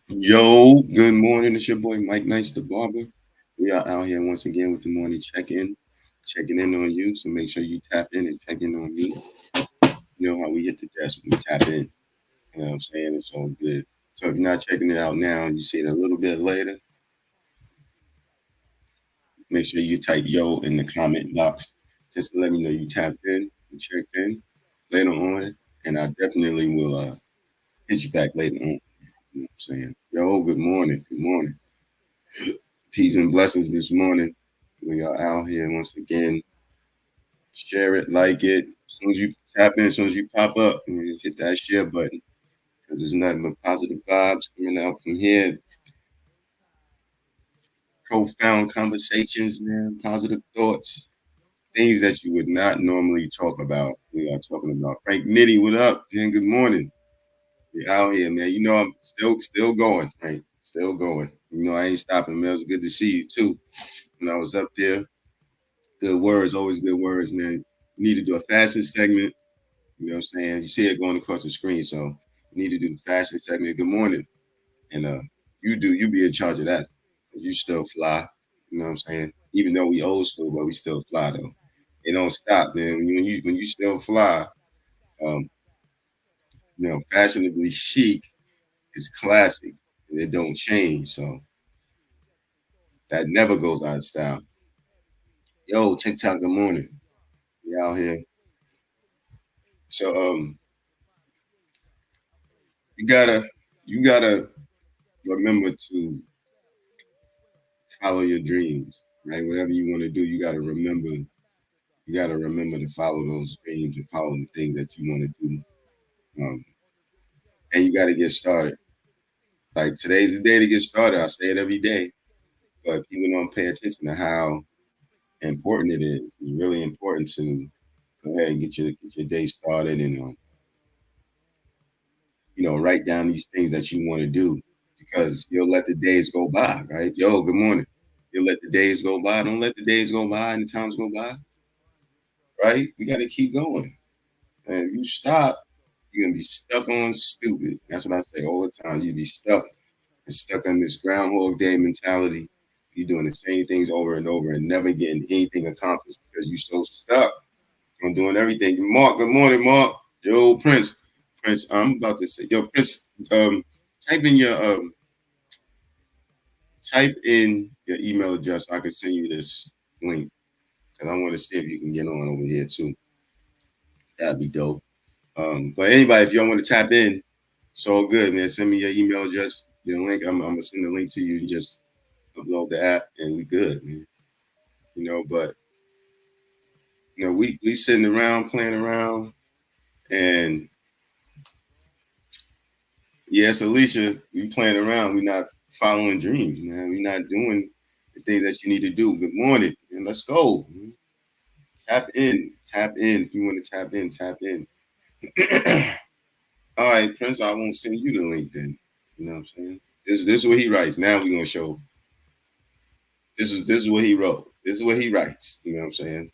Yo, good morning. It's your boy Mike Nice, the barber. We are out here once again with the morning check-in, checking in on you. So make sure you tap in and check in on me. You know how we hit the desk when we tap in. You know what I'm saying? It's all good. So if you're not checking it out now and you see it a little bit later, make sure you type yo in the comment box just to let me know you tapped in, you checked in later on. And I definitely will hit you back later on. You know what I'm saying? Yo, good morning. Good morning. Peace and blessings this morning. We are out here once again. Share it, like it. As soon as you tap in, as soon as you pop up, hit that share button because there's nothing but positive vibes coming out from here. Profound conversations, man. Positive thoughts, things that you would not normally talk about. We are talking about Frank Nitty. What up? Man, good morning. We out here, man. You know I'm still going, Frank. Still going. You know I ain't stopping, man. It was good to see you too. When I was up there, good words, always good words, man. You need to do a fashion segment. You know what I'm saying? You see it going across the screen, so you need to do the fashion segment. Good morning, and you be in charge of that. You still fly. You know what I'm saying? Even though we old school, but we still fly though. It don't stop, man. When you still fly, um, fashionably chic is classic, and it don't change. So that never goes out of style. Yo, TikTok, good morning. We out here. So you gotta you gotta remember to follow your dreams, right? Whatever you want to do, you gotta remember. You gotta remember to follow those dreams and follow the things that you want to do, um, and you gotta get started. Like today's the day to get started. I say it every day, but people don't pay attention to how important it is. It's really important to go ahead and get your day started and write down these things that you want to do because you'll let the days go by, right? Yo, good morning. You'll let the days go by. Don't let the days go by and the times go by, right? We got to keep going. And if you stop, you're gonna be stuck on stupid. That's what I say all the time. You be stuck on this Groundhog Day mentality. You're doing the same things over and over and never getting anything accomplished because you're so stuck on doing everything. Mark, good morning, Mark. Yo, Prince. Prince, I'm about to say, yo, Prince, type in your email address so I can send you this link. Cause I want to see if you can get on over here too. That'd be dope. But anybody, if y'all want to tap in, it's all good, man. Send me your email address, your link. I'm gonna send the link to you and just upload the app, and we good, man. But we sitting around playing around, and yes, Alicia, we playing around. We not following dreams, man. We not doing the things that you need to do. Good morning, and let's go. Man. Tap in, tap in. If you want to tap in, tap in. All right, Prince, I won't send you the link then. You know what I'm saying? This is what he writes. Now we're gonna show. This is what he wrote. This is what he writes. You know what I'm saying?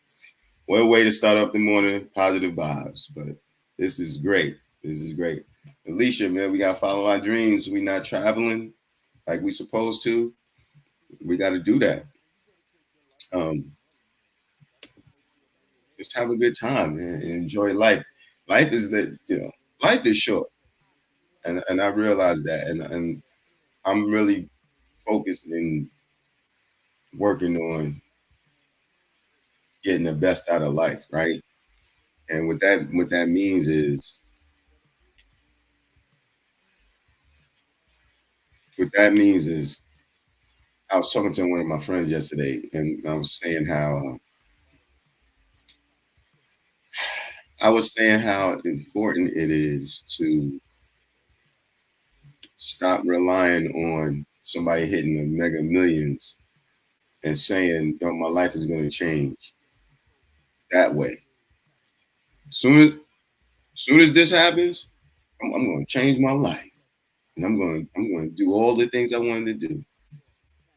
One way to start up the morning, positive vibes. But this is great. This is great. Alicia, man, we gotta follow our dreams. We not traveling like we supposed to. We got to do that. Um, just have a good time, man, and enjoy life. Life is life is short, and I realize that, and I'm really focused in working on getting the best out of life, right? And what that means is what that means is I was talking to one of my friends yesterday, and I was saying how important it is to stop relying on somebody hitting the mega millions and saying, "Yo, my life is going to change that way." Soon as this happens, I'm going to change my life, and I'm going to do all the things I wanted to do.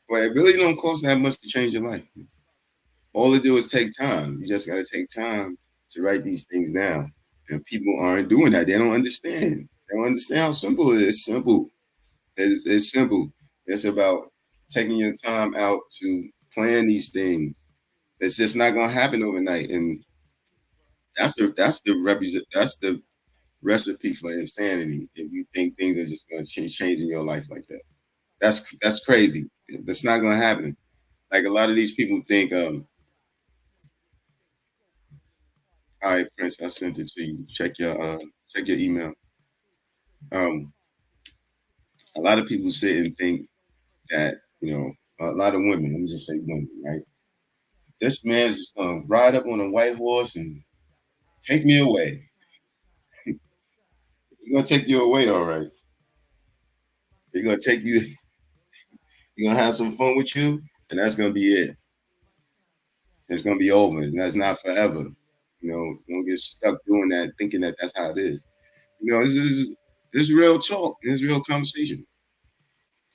But it really don't cost that much to change your life. All it do is take time. You just got to take time to write these things down. And people aren't doing that. They don't understand. don't understand how simple it is. It's simple. It's simple. It's about taking your time out to plan these things. It's just not gonna happen overnight. And that's the recipe for insanity if you think things are just gonna change in your life like that. That's crazy. That's not gonna happen. Like a lot of these people think, all right, Prince, I sent it to you. Check your email. Um, a lot of people sit and think that, a lot of women, let me just say women, right? This man's just gonna ride up on a white horse and take me away. He's gonna take you away, all right. He's gonna take you, he's gonna have some fun with you, and that's gonna be it. It's gonna be over, and that's not forever. Don't get stuck doing that, thinking that that's how it is. This is real talk. This is real conversation.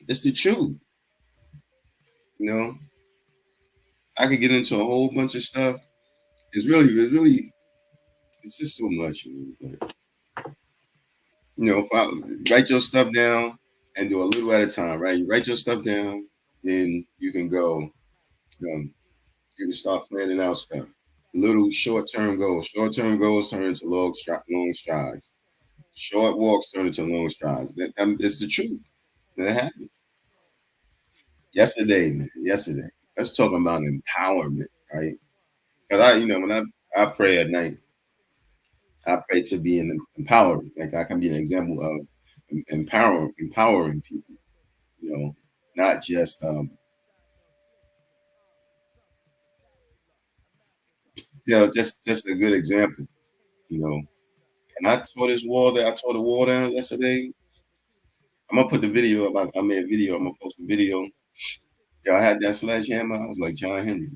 It's the truth. You know, I could get into a whole bunch of stuff. It's just so much. But if I write your stuff down and do a little at a time, right? You write your stuff down, then you can go. You can start planning out stuff. Little short-term goals. Short-term goals turn into long strides. Short walks turn into long strides. It's the truth. That happened yesterday, man. Yesterday. Let's talk about empowerment, right? Because when I pray at night, I pray to be empowered. Like I can be an example of empowering people. Not just just a good example. You know, and I tore the wall down yesterday. I'm gonna put the video up. I made a video. I'm gonna post a video. Yeah, I had that sledgehammer. I was like John Henry.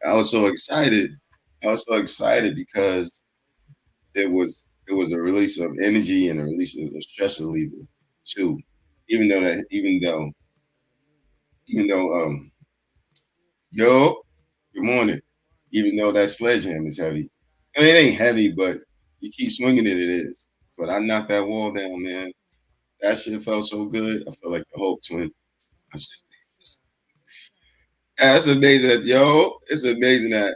I was so excited. I was so excited because it was a release of energy and a release of a stress reliever too. Even though yo, good morning. Even though that sledgehammer is heavy. I mean, it ain't heavy, but you keep swinging it, it is. But I knocked that wall down, man. That shit felt so good. I felt like the Hulk twin. I said, That's amazing. Yo, it's amazing that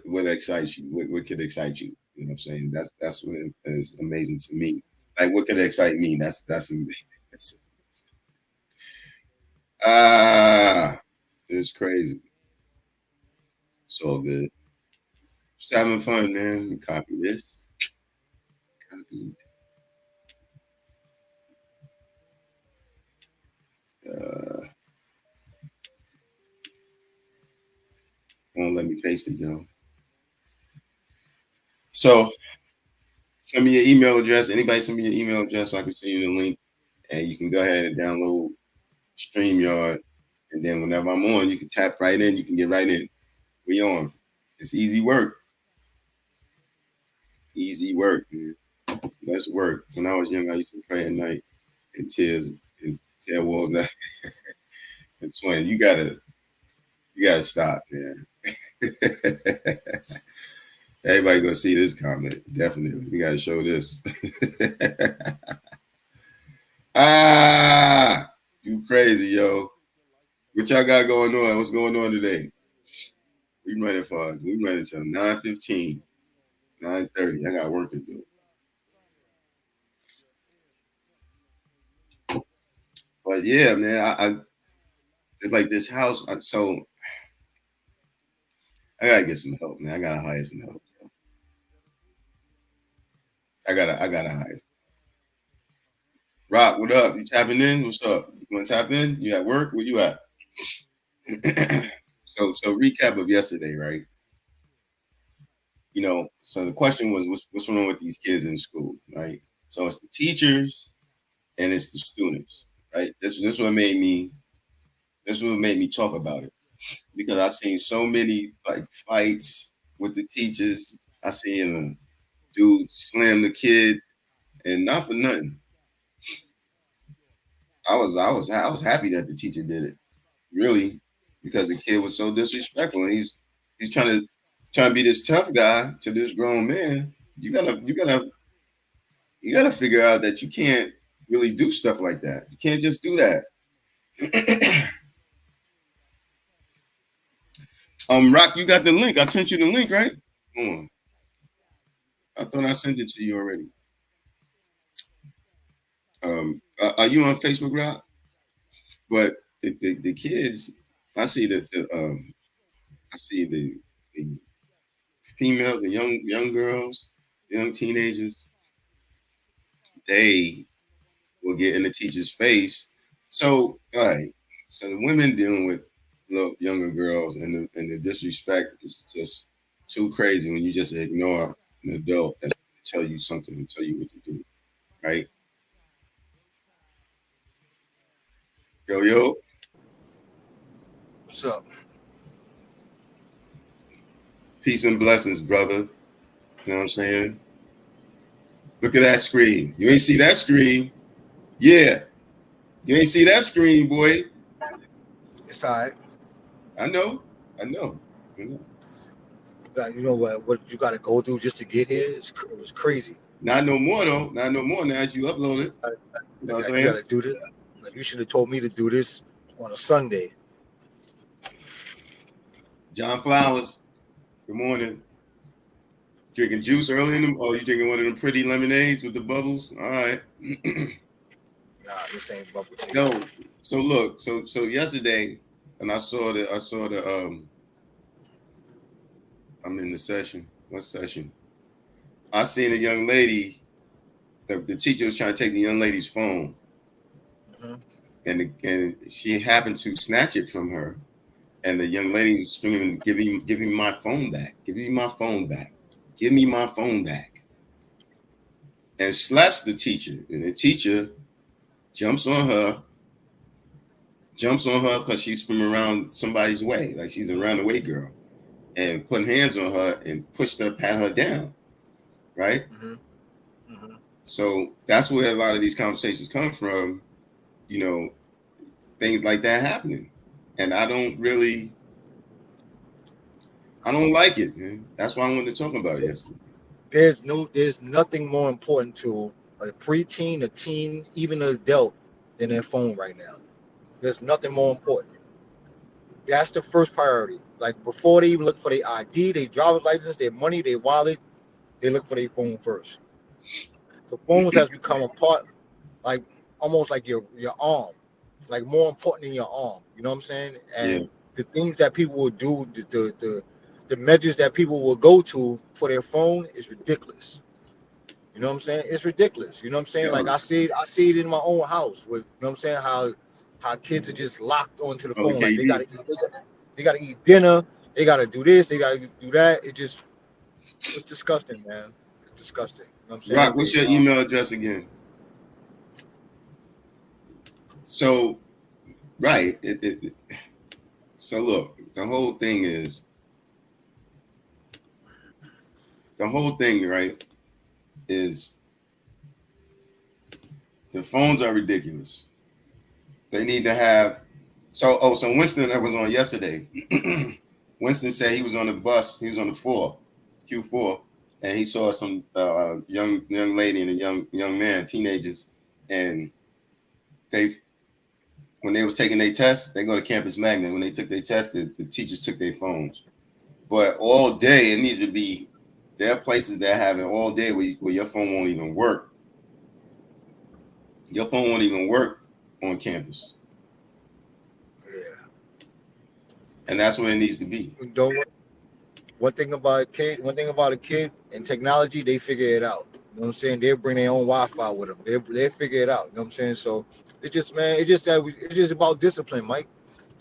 what excites you, what could excite you. You know what I'm saying? That's what is amazing to me. Like what could excite me? That's amazing. Ah, it's crazy. It's all good. Just having fun, man. Let me copy this. Copy. Uh, won't let me paste it, yo. So send me your email address. Anybody send me your email address so I can send you the link, and you can go ahead and download StreamYard. And then whenever I'm on, you can tap right in. You can get right in. We on. It's easy work. Easy work, man. Let's work. When I was young, I used to pray at night and tear walls out. And twin, you gotta stop, man. Everybody gonna see this comment. Definitely. We gotta show this. You crazy, yo. What y'all got going on? What's going on today? We running till 9:15, 9:30. I got work to do. But yeah, man, I it's like this house. So I gotta get some help, man. I gotta hire some help. I gotta hire. Rock, what up? You tapping in? What's up? You wanna tap in? You at work? Where you at? So recap of yesterday, right? So the question was what's wrong with these kids in school, right? So it's the teachers and it's the students, right? This is what made me talk about it because I seen so many like fights with the teachers. I seen a dude slam the kid, and not for nothing. I was happy that the teacher did it, really, because the kid was so disrespectful. And he's trying to be this tough guy to this grown man, you gotta figure out that you can't really do stuff like that. You can't just do that. Rock, you got the link. I sent you the link, right? Hold on. I thought I sent it to you already. Are you on Facebook, Rock? But the kids, I see I see the females, the young girls, young teenagers, they will get in the teacher's face. So, all right. So the women dealing with little younger girls and the disrespect is just too crazy when you just ignore an adult that's tell you something and tell you what to do, right? Yo, What's up? peace and blessings, brother. You know what I'm saying? Look at that screen. You ain't see that screen. Yeah, you ain't see that screen, boy. It's all right. I know, I know, I know. You know what you got to go through just to get here? It was crazy. Not no more though. Not no more now that you upload it. You know what I'm You got saying? to do this. Like, you should have told me to do this on a Sunday. John Flowers, good morning. Drinking juice early in the oh, you drinking one of them pretty lemonades with the bubbles? All right. Nah, this ain't bubble tea. No. So look, so yesterday, and I saw the I'm in the session. What session? I seen a young lady. The teacher was trying to take the young lady's phone, Hmm. and she happened to snatch it from her. And the young lady was screaming, give me my phone back. Give me my phone back. Give me my phone back." And slaps the teacher. And the teacher jumps on her, because she's from around somebody's way, like she's a roundaway girl, and put hands on her and pushed her, pat her down, right? Hmm. Hmm. So that's where a lot of these conversations come from, you know, things like that happening. And I don't like it, man. That's why I wanted to talk about it yesterday. There's nothing more important to a preteen, a teen, even an adult than their phone right now. There's nothing more important. That's the first priority. Like before they even look for their ID, their driver's license, their money, their wallet, they look for their phone first. So phones has become a part, like almost like your arm, like more important than your arm. You know what I'm saying? Yeah, And the things that people will do, the measures that people will go to for their phone is ridiculous. You know what I'm saying? It's ridiculous. You know what I'm saying? Like yo, I see it in my own house. With you know what I'm saying? How kids are just locked onto the oh, phone. Like KD. they gotta eat dinner. They gotta do this. They gotta do that. It's disgusting, man. It's disgusting. You know what I'm Rock, saying? what's your email address again? So, right. So, look, the whole thing, right, is the phones are ridiculous. They need to have, so Winston that was on yesterday, Winston said he was on the bus, he was on the Q4, and he saw some young lady and a young man, teenagers, and they when they was taking their test, they go to Campus Magnet. When they took their test, the teachers took their phones. But all day, it needs to be. There are places that have it all day where your phone won't even work. Your phone won't even work on campus, Yeah. and that's where it needs to be. Don't one thing about a kid and technology, they figure it out. You know what I'm saying? They bring their own Wi-Fi with them. They figure it out. You know what I'm saying? So it's just man, it's just about discipline, Mike.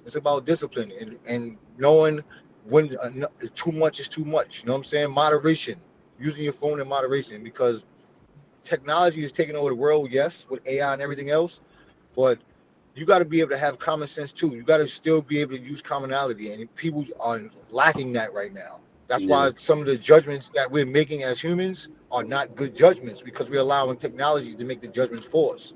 It's about discipline and knowing when too much is too much. You know what I'm saying? Moderation, using your phone in moderation because technology is taking over the world. Yes, with AI and everything else, but you got to be able to have common sense too. You got to still be able to use commonality, and people are lacking that right now. That's Yeah. why some of the judgments that we're making as humans are not good judgments because we're allowing technology to make the judgments for us.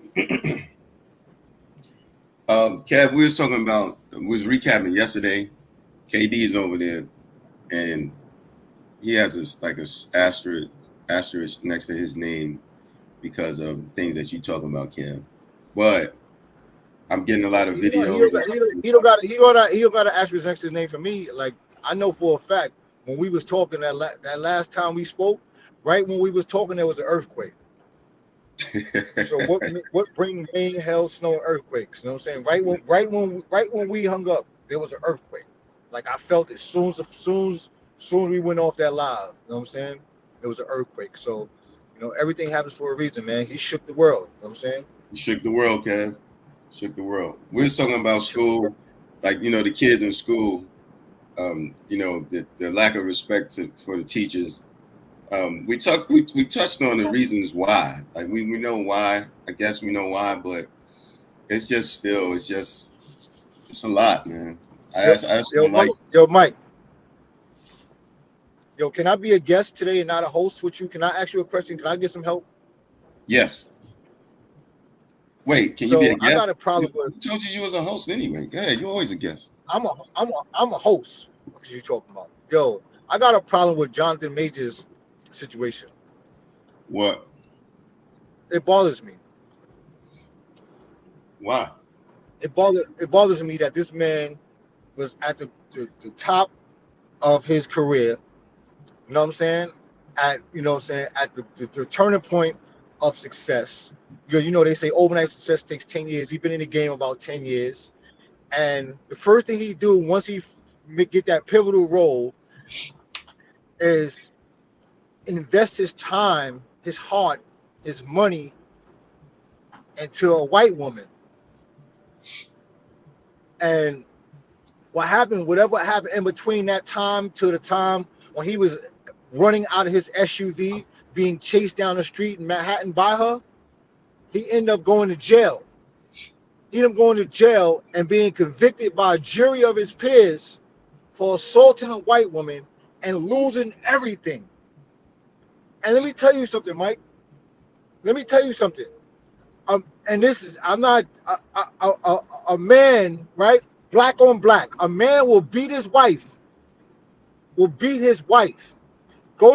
Kev, we was recapping yesterday. KD is over there, and he has this like a asterisk asterisk next to his name because of things that you talking about, Cam. But I'm getting a lot of videos and stuff. He don't got to ask next his name for me. Like I know for a fact when we was talking that last time we spoke, right when we was talking, there was an earthquake. So what bring rain, hail, snow, and earthquakes? You know what I'm saying? Right when we hung up, there was an earthquake. Like I felt it soon as we went off that live. You know what I'm saying? There was an earthquake. So, everything happens for a reason, man. He shook the world. You know what I'm saying? You shook the world, Kev. Shook the world. We was talking about He shook the world. school, like the kids in school. The lack of respect for the teachers. We touched on the reasons why. Like we know why. I guess we know why, but it's just still it's a lot, man. Yo, I just yo, don't like. Mike. Yo, can I be a guest today and not a host with you? Can I ask you a question? Can I get some help? Yes. Wait, can you be a So I got guest? a problem Who with. told you was a host anyway? Go ahead. You're always a guest. I'm a host. What are you talking about? Yo, I got a problem with Jonathan Major's situation. What? It bothers me. Why? It bothers me that this man was at the top of his career. You know what I'm saying? At the turning point of success. Because they say overnight success takes 10 years. He's been in the game about 10 years. And the first thing he do once he get that pivotal role is invest his time, his heart, his money into a white woman. And whatever happened in between that time to the time when he was running out of his SUV, being chased down the street in Manhattan by her, he ended up going to jail. He ended up going to jail and being convicted by a jury of his peers for assaulting a white woman and losing everything. And let me tell you something, Mike. Let me tell you something. And this is, I'm not a man, right? Black on black. A man will beat his wife, go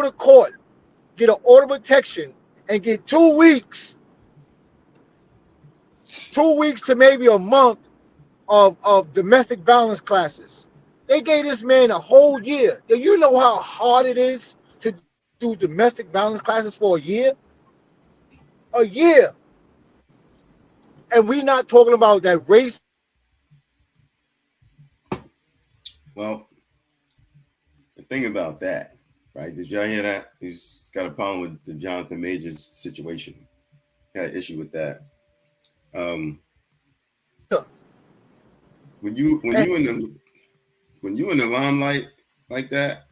to court, get an order of protection, and get 2 weeks, 2 weeks to maybe a month of domestic violence classes. They gave this man a whole year. Do you know how hard it is to do domestic violence classes for a year? A year. And we not talking about that racism and sexism and all that other bullshit. Well, the thing about that, right? Did y'all hear that? He's got a problem with the Jonathan Majors situation. Got an issue with that. Um, when you when And you in the when you in the limelight like that,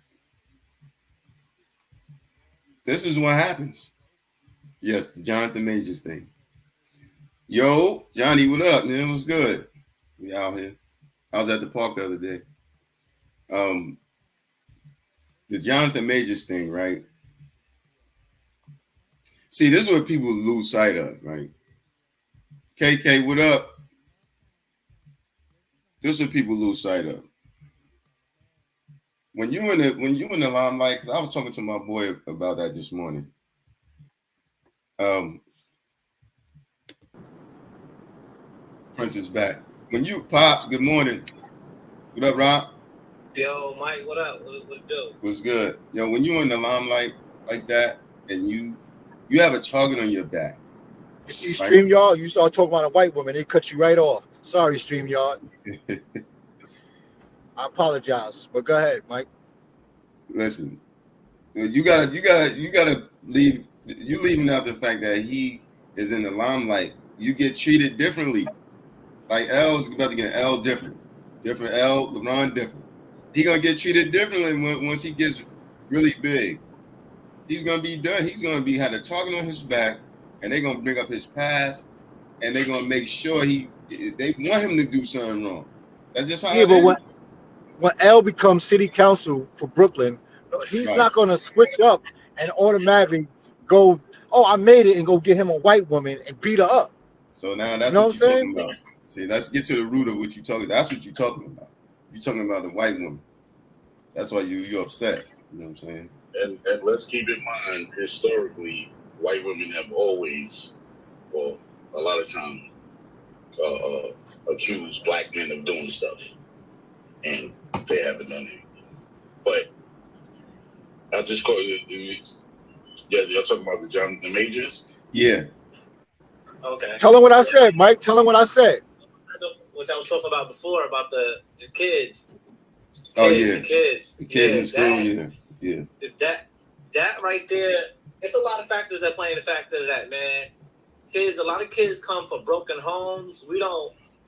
this is what happens. Yes, the Jonathan Majors thing. Yo, Johnny, what up, man? What's good? We out here. I was at the park the other day. Um, the Jonathan Majors thing, right? See, this is what people lose sight of, right? KK, what up? This is what people lose sight of. When you in the limelight, because I was talking to my boy about that this morning. Um, Prince is back. When you pop, good morning. What up, Rob? Yo, Mike, what up? What do? What's good? Yo, when you in the limelight like that, and you have a target on your back, you see right? StreamYard, you start talking about a white woman, they cut you right off. Sorry, StreamYard. I apologize. But go ahead, Mike. Listen, you gotta leave. You leaving out the fact that he is in the limelight. You get treated differently. Like L is about to get an L different L, LeBron different. He gonna get treated differently once he gets really big. He's gonna be done. He's gonna be had a target on his back, and they're gonna bring up his past, and they're gonna make sure they want him to do something wrong. That's just how Yeah, it but is. when L becomes city council for Brooklyn, he's Right. not going to switch up and automatically go, oh, I made it, and go get him a white woman and beat her up. So now You that's know what what I'm you're talking saying? about. See, let's get to the root of what you're talking. That's what you're talking about. You're talking about the white woman. That's why you upset. You know what I'm saying? And let's keep in mind, historically, white women have always, or a lot of times, accused black men of doing stuff, and they haven't done it. But I just call it. Yeah, y'all talking about the Jonathan Majors? Yeah. Okay. Tell him what I said, Mike. Tell him what I said. So, what I was talking about before about the kids. Oh yeah. The kids. The kids in school. Yeah. That right there. It's a lot of factors that play in the factor of that, man. A lot of kids come from broken homes.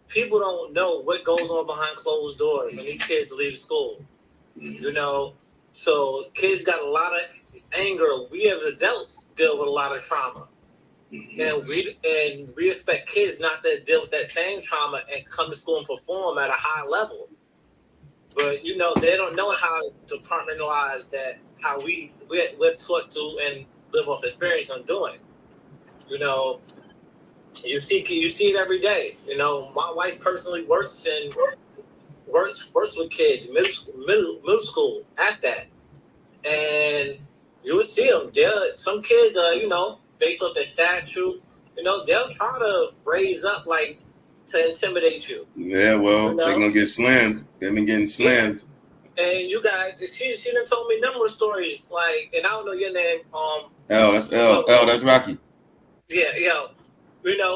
People don't know what goes on behind closed doors when these kids leave school. You know, so kids got a lot of anger. We as adults deal with a lot of trauma, and we expect kids not to deal with that same trauma and come to school and perform at a high level. But they don't know how to compartmentalize that. How we're taught to and live off experience on doing. You see it every day. My wife personally works with kids, middle school at that, and you would see them. Some kids are, based off their stature, they'll try to raise up to intimidate you. Yeah, well, they're gonna get slammed. They've been getting slammed. Yeah. And you guys, she done told me numerous stories. And I don't know your name. That's that's Rocky. Yeah.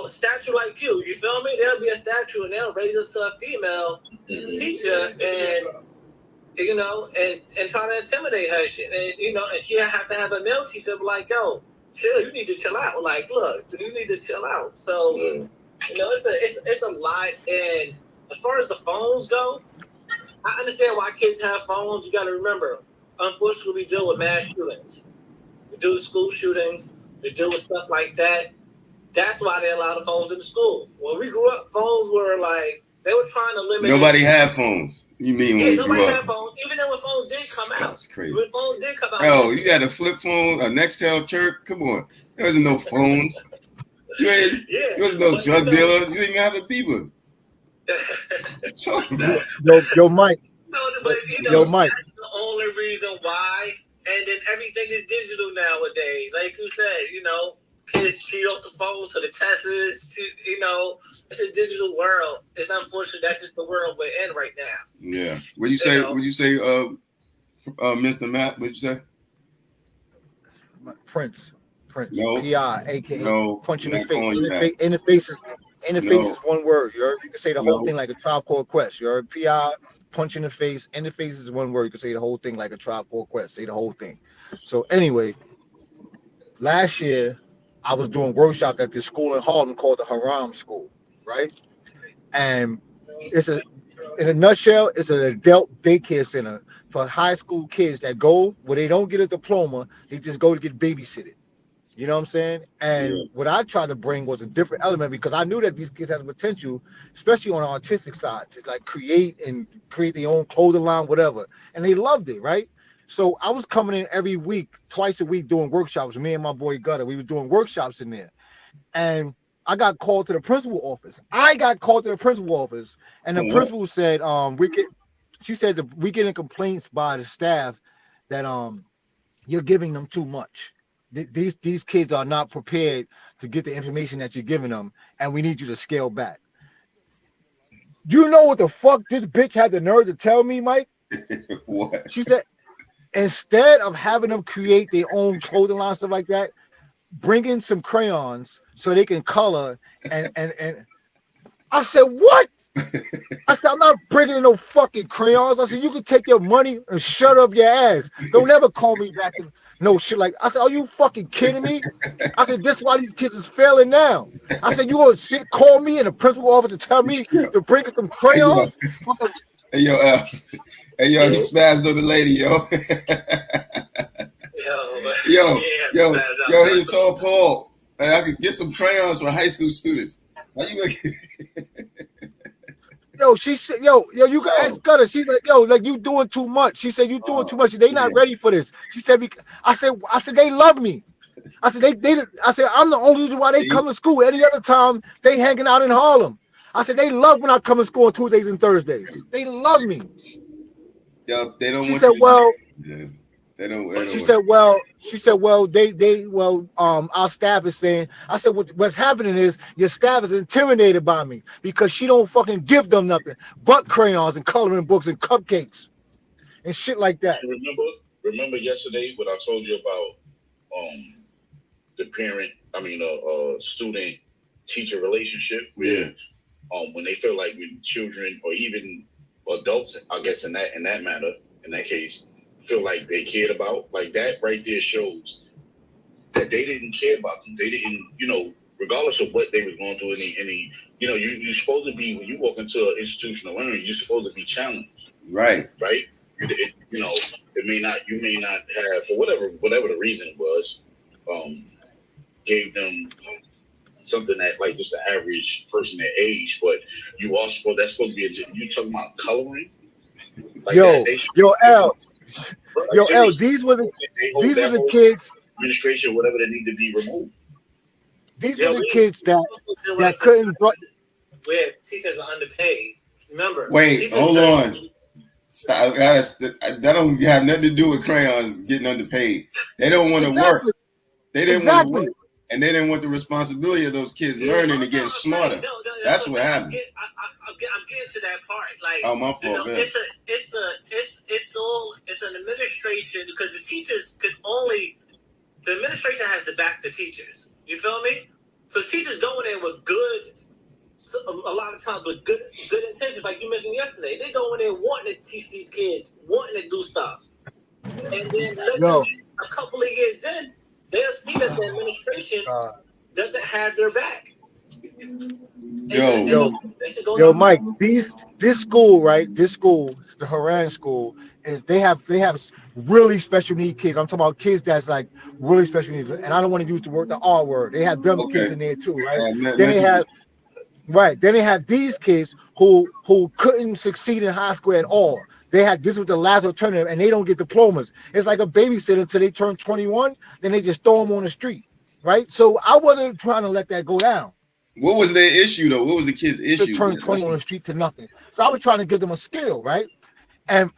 Statue like you feel me? There'll be a statue and they'll raise it to a female teacher and and try to intimidate her shit. And she have to have a male teacher like, yo, chill, you need to chill out. Look, you need to chill out. So, it's a lot. And as far as the phones go, I understand why kids have phones. You got to remember, unfortunately, we deal with mass shootings. We deal with school shootings. We deal with stuff like that. That's why they allow the phones in the school. When we grew up, phones were they were trying to limit. Nobody had phones. You mean when we grew up? Nobody had phones. Even then, when phones did come out. That's crazy. When phones did come out. Oh, you had a flip phone, a Nextel chirp? Come on. There wasn't no phones. There wasn't no drug dealer. You didn't even have a beeper. What you talking about? Yo, Mike. No, but Mike. That's the only reason why. And then everything is digital nowadays. Like you said, kids cheat off the phones to the tests. It's a digital world. It's unfortunate. That's just the world we're in right now. Yeah. What you say, Mr. Matt? What'd you say? Prince. No. P.I., a.k.a. No, punch in the face. face. In the face is one word. You can say the whole thing like a Tribe Called Quest. You heard? P.I., punch in the face. In the face is one word. You can say the whole thing like a Tribe Called Quest. Say the whole thing. So anyway, last year, I was doing workshop at this school in Harlem called the Haram School, right? And in a nutshell, it's an adult daycare center for high school kids that go where they don't get a diploma, they just go to get babysitted. You know what I'm saying? And what I tried to bring was a different element because I knew that these kids had the potential, especially on the artistic side, to create their own clothing line, whatever. And they loved it, right? So I was coming in every week, twice a week, doing workshops. Me and my boy Gutter, we were doing workshops in there. And I got called to the principal office. And the principal said, she said that we getting complaints by the staff that you're giving them too much. These kids are not prepared to get the information that you're giving them, and we need you to scale back. Do you know what the fuck this bitch had the nerve to tell me, Mike? What? She said, instead of having them create their own clothing line, stuff like that, bring in some crayons so they can color and I said, what? I said, I'm not bringing in no fucking crayons. I said, you can take your money and shut up your ass. Don't ever call me back and no shit like. I said, are you fucking kidding me? I said, this is why these kids is failing now. I said, you gonna call me in the principal office to tell me to bring in some crayons? Hey yo, he spazzed on the lady, yo. Yo, he's so appalled. I could get some crayons for high school students. How you gonna Yo, she said, yo, you can ask Gutter. She's like, yo, like you doing too much. She said, you doing too much. They not ready for this. She said, I said, they love me. I said, I said, I'm the only reason why they come to school. Any other time, they hanging out in Harlem. I said, they love when I come to school on Tuesdays and Thursdays. They love me. Yeah, they don't. She said, well, They She don't. said, our staff is saying. I said, what's happening is your staff is intimidated by me because she don't fucking give them nothing but crayons and coloring books and cupcakes and shit like that. So remember yesterday what I told you about the student teacher relationship where Yeah. when they feel like when children or even adults, I guess in that case, feel like they cared about, like that right there shows that they didn't care about them. They didn't, regardless of what they was going through, you're supposed to be, when you walk into an institution of learning, you're supposed to be challenged, Right. right? You may not have, for whatever the reason was, gave them something that like just the average person their age, but that's supposed to be you talking about coloring, like Yo, L, seriously, these were that the whole kids. administration, whatever that need to be removed. These were the kids that couldn't. Where teachers are underpaid. Remember. Wait, hold on. Stop. That don't have nothing to do with crayons getting underpaid. They don't want to work. They didn't want to work, and they didn't want the responsibility of those kids learning and getting smarter. That's what happened. I'm getting to that part. Like, oh, my fault. It's an administration because the administration has to back the teachers. You feel me? So teachers go in there with a lot of times with good intentions, like you mentioned yesterday. They go in there wanting to teach these kids, wanting to do stuff, and then a couple of years in, they'll see that the administration doesn't have their back. Yo, Mike. This school, right? This school, the Haran school, is they have really special need kids. I'm talking about kids that's like really special needs, and I don't want to use the R word. They have them kids in there too, right? Then they have these kids who couldn't succeed in high school at all. This was the last alternative, and they don't get diplomas. It's like a babysitter until they turn 21, then they just throw them on the street, right? So I wasn't trying to let that go down. What was their issue though? What was the kid's issue? To turn 20 on the street to nothing. So I was trying to give them a skill, right? And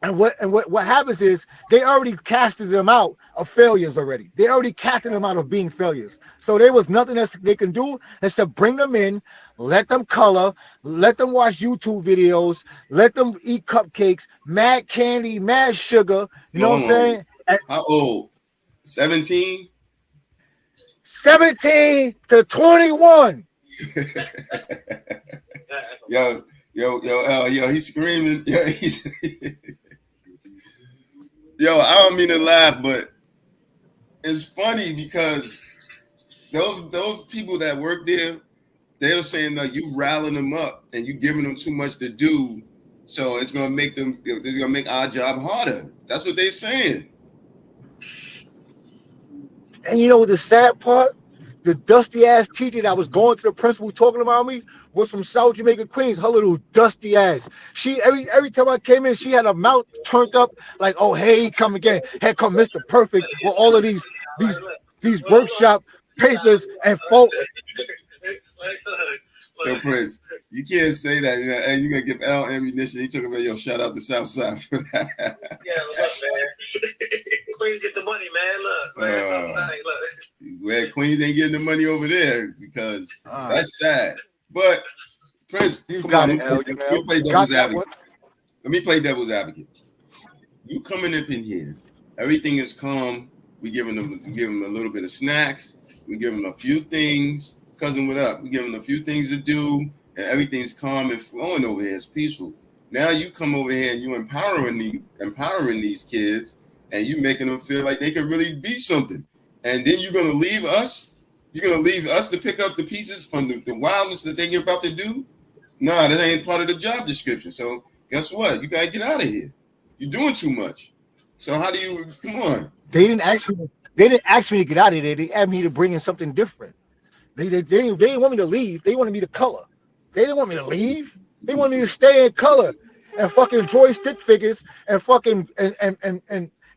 what happens is they already casted them out of failures already. They already casted them out of being failures. So there was nothing else they can do except bring them in, let them color, let them watch YouTube videos, let them eat cupcakes, mad candy, mad sugar. You know what I'm saying? How old? 17? 17 to 21. Yo, he's screaming. Yo, I don't mean to laugh, but it's funny because those people that work there, they're saying that you riling them up and you giving them too much to do, so it's gonna make our job harder. That's what they're saying. And you know what the sad part? The dusty ass teacher that was going to the principal talking about me was from South Jamaica, Queens. Her little dusty ass. She every time I came in, she had her mouth turned up like, "Oh hey, come again. Here come Mr. Perfect with all of these workshop papers and folk." Yo, Prince, you can't say that. And you're gonna give L ammunition. He took about shout out to Southside for that. Yeah, look, man. Queens get the money, man. Look, man. Look. Well, Queens ain't getting the money over there because that's sad. But Prince, let me play devil's advocate. Let me play devil's advocate. You coming up in here, everything is calm. We give them a little bit of snacks. We give them a few things. Cousin, what up? We give them a few things to do, and everything's calm and flowing over here. It's peaceful. Now you come over here and you empowering these kids, and you making them feel like they can really be something. And then you're gonna leave us. You're gonna leave us to pick up the pieces from the wildness that they're about to do. Nah, that ain't part of the job description. So guess what? You gotta get out of here. You're doing too much. So how do you come on? They didn't ask me to get out of there. They asked me to bring in something different. They didn't want me to leave. They wanted me to color. They didn't want me to leave. They wanted me to stay in color and fucking draw stick figures and fucking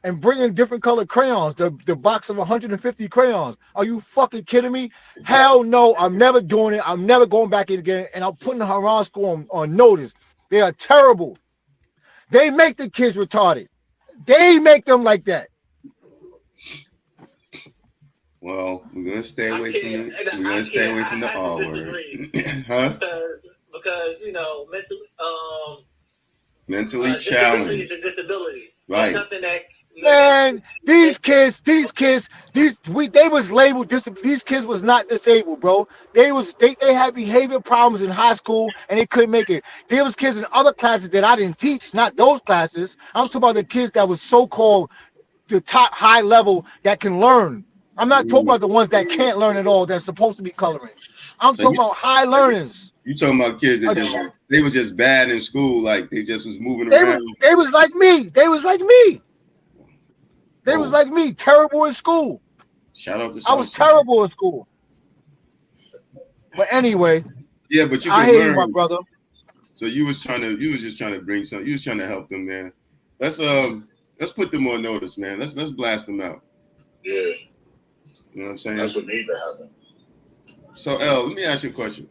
and bring in different colored crayons. The box of 150 crayons. Are you fucking kidding me? Hell no. I'm never doing it. I'm never going back in again. And I'm putting the Haran school on notice. They are terrible. They make the kids retarded. They make them like that. Well, we're gonna stay I away from can't. the And we're I gonna stay can't. away I from the had to R word. disagree Huh? because mentally Mentally disability is challenged. a disability. It's Right. nothing that. Man, they was labeled these kids was not disabled, bro. They had behavior problems in high school and they couldn't make it. There was kids in other classes that I didn't teach, not those classes. I'm talking about the kids that was so-called the top high level that can learn. I'm not talking Mm. about the ones that can't learn at all that's supposed to be coloring. I'm So talking about high learners. you talking about kids that Uh, just they were just bad in school, like they just was moving They was around. they was like me. They was like me. They was Whoa! like me, terrible in school. Shout out to I was Southside. terrible in school. But anyway, Yeah, but you I can hear you, my learn. brother. So you was just trying to bring some. You was trying to help them, man. Let's put them on notice, man. Let's blast them out. Yeah, You know what I'm saying? that's what needs to happen. So L, let me ask you a question.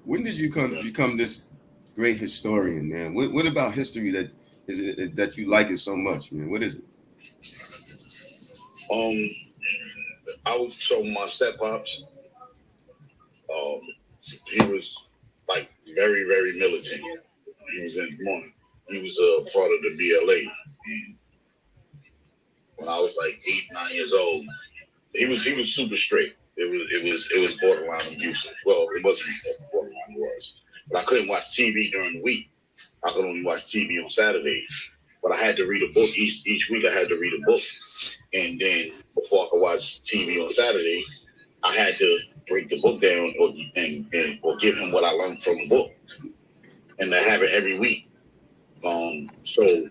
When did you Yeah. become this great historian, man? What about history that is that you like it so much, man? What is it? Um, I was so my step pops. He was like very, very militant. He was in Mornin. He was a part of the BLA. And when I was like 8, 9 years old, he was super strict. It was borderline abusive. Well, it wasn't borderline, it was. But I couldn't watch TV during the week. I could only watch TV on Saturdays. But I had to read a book each week. I had to read a book, and then before I could watch TV on Saturday, I had to break the book down or give him what I learned from the book, and to have it every week. So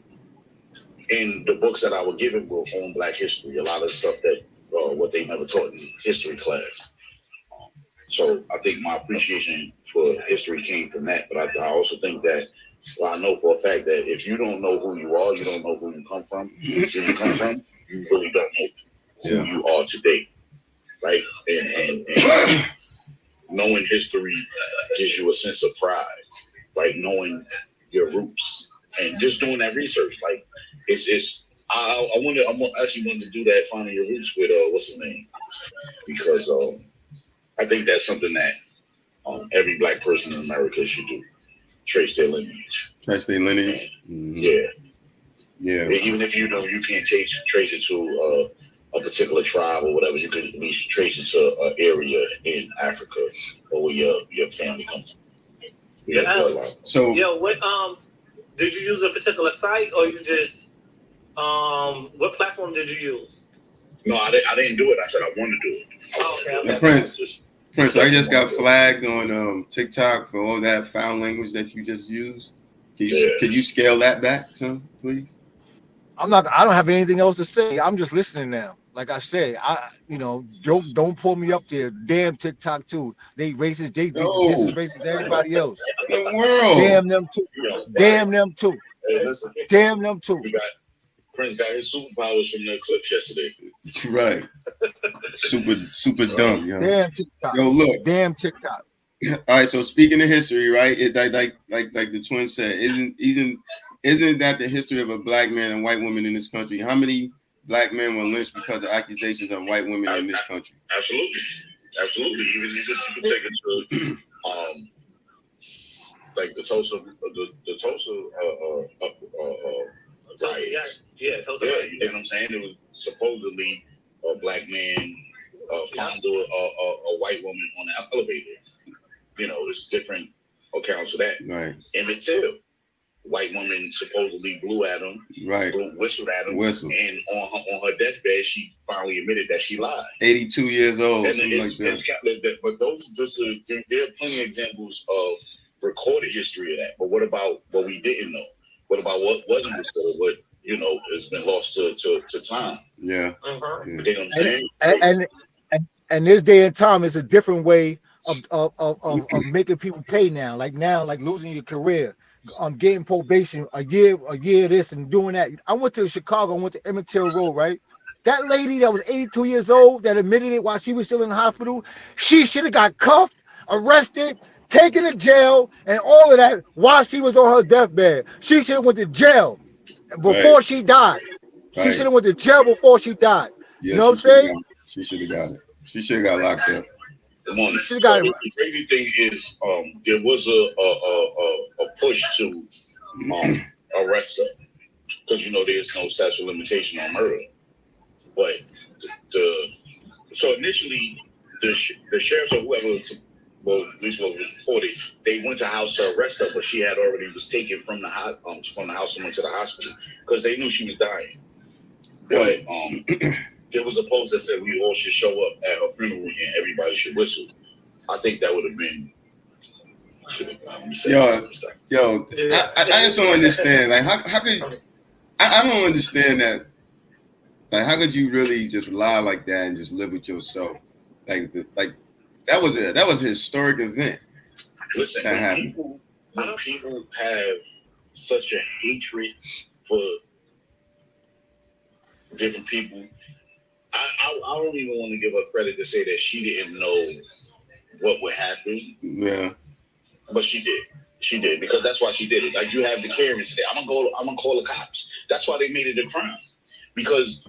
in the books that I would give him were on Black history, a lot of stuff that what they never taught in history class. So I think my appreciation for history came from that. But I also think that I know for a fact that if you don't know who you are, you don't know who you come from. Where you come from, you really don't know who you are today, right? And knowing history gives you a sense of pride, like knowing your roots and just doing that research. Like it's. I actually wanted to do that, finding your roots with what's his name, because I think that's something that every Black person in America should do. Trace their lineage. Trace their lineage. Mm-hmm. Yeah. Yeah. Even if you know you can't trace it to a particular tribe or whatever, you can at least trace it to an area in Africa or where your family comes from. Yeah. So what did you use a particular site or you just what platform did you use? No, I didn't do it. I said I wanted to do it. Okay. Prince, I just got flagged on TikTok for all that foul language that you just used. Can you scale that back, some, please? I don't have anything else to say. I'm just listening now. Like I said, don't pull me up there. Damn TikTok too. They racist. They just as racist as everybody else. The world. Damn them too. Damn them too. Hey, listen. Damn them too. Prince got his superpowers from the clips yesterday. Right. Super dumb, yo. Damn TikTok. Yo, look. Damn TikTok. All right. So speaking of history, right? It like the twin said, isn't that the history of a Black man and white woman in this country? How many Black men were lynched because of accusations of white women in this country? Absolutely. Even you could take it to like the Tulsa riots. Yeah, Tulsa. Yeah, you know what I'm saying? It was supposedly a Black man found a white woman on the elevator. You know, there's different accounts of that. Right. Emmett Till. White woman supposedly blew at him, right? Whistled at him, and on her deathbed, she finally admitted that she lied. 82 years old, and something like that. But those just there are plenty of examples of recorded history of that. But what about what we didn't know? What about what wasn't recorded? What has been lost to time? Yeah. Uh-huh. You know what I'm saying? And this day and time is a different way of making people pay now. Like losing your career. Getting probation a year this and doing that. I went to Chicago, I went to Emmett Till Road, right? That lady that was 82 years old that admitted it while she was still in the hospital, she should have got cuffed, arrested, taken to jail, and all of that while she was on her deathbed. She should have went to jail before she died. She should have went to jail before she died. Yeah, you know what I'm saying? She should have got it. She should have got locked up. Morning. She got it. The crazy thing is, there was a push to arrest her because there's no statute of limitation on murder. But so initially the sheriffs or whoever, at least what was reported, they went to the house to arrest her, but she had already was taken from the house and went to the hospital because they knew she was dying. But there was a post that said we all should show up at her funeral and everybody should whistle. I think that would have been. Yo, I just don't understand. Like, how could I don't understand that. Like, how could you really just lie like that and just live with yourself? Like that was a historic event. Listen, when people have such a hatred for different people, I don't even want to give her credit to say that she didn't know what would happen. Yeah. But she did. She did, because that's why she did it. Like, you have the Karens today. I'm gonna call the cops. That's why they made it a crime. Because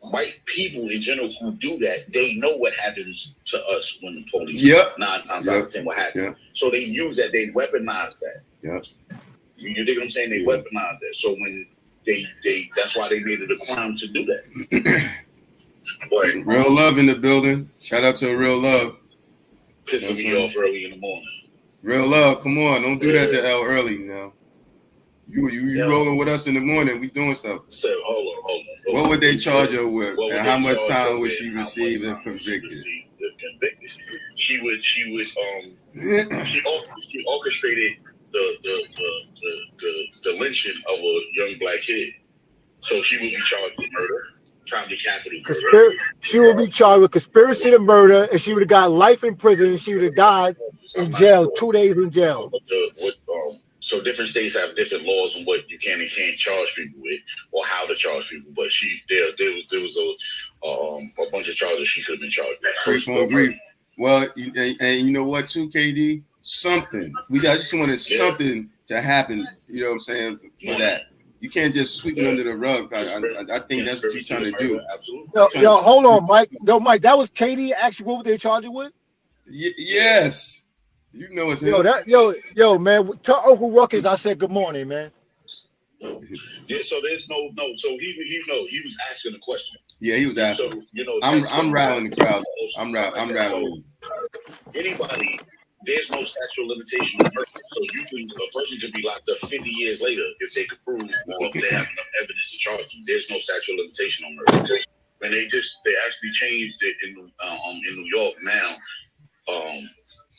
white people in general who do that, they know what happens to us when the police 9 times out of 10 what happens. Yep. So they use that, they weaponize that. Yep. You dig what I'm saying? They weaponize that. So when they that's why they made it a crime to do that. But real love in the building. Shout out to Real Love. Pissing me off early in the morning. Real Love, come on, don't do that to L early now. You rolling with us in the morning. We doing stuff. So hold on. What would they charge her with, and how much time would she receive if convicted? She orchestrated the lynching of a young black kid. So she would be charged with murder, probably capital murder. She would be charged with conspiracy to murder, and she would have got life in prison. She would have died in jail, 2 days in jail. So different states have different laws on what you can and can't charge people with, or how to charge people. But there was a bunch of charges she could have been charged with. Well, and you know what, too, KD? Something. I just wanted something to happen. You know what I'm saying? For that. You can't just sweep it under the rug. I think that's what she's trying to do. Absolutely. Yo, hold on, Mike. Yo, Mike, that was Katie. Actually, what were they charging with? Yes. You know it's him. Yo, man. Tell Uncle Ruckus I said good morning, man. Yeah, so there's no. So he was asking a question. Yeah, he was asking. So, I'm rallying the crowd. I'm rallying. Anybody, there's no statute of limitation on murder. So a person could be locked up 50 years later if they could prove, or if they have enough evidence to charge them. There's no statute of limitation on murder. And they actually changed it in New York now.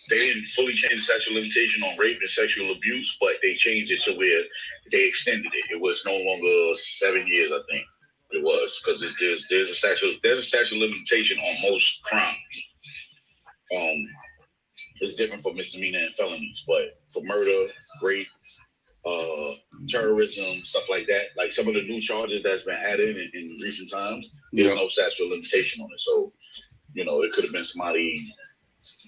They didn't fully change the statute of limitation on rape and sexual abuse, but they changed it to where they extended it. It was no longer 7 years, I think it was, because there's a statute of limitation on most crimes. It's different for misdemeanor and felonies, but for murder, rape, terrorism, stuff like that, like some of the new charges that's been added in recent times, there's no statute of limitation on it. So, it could have been somebody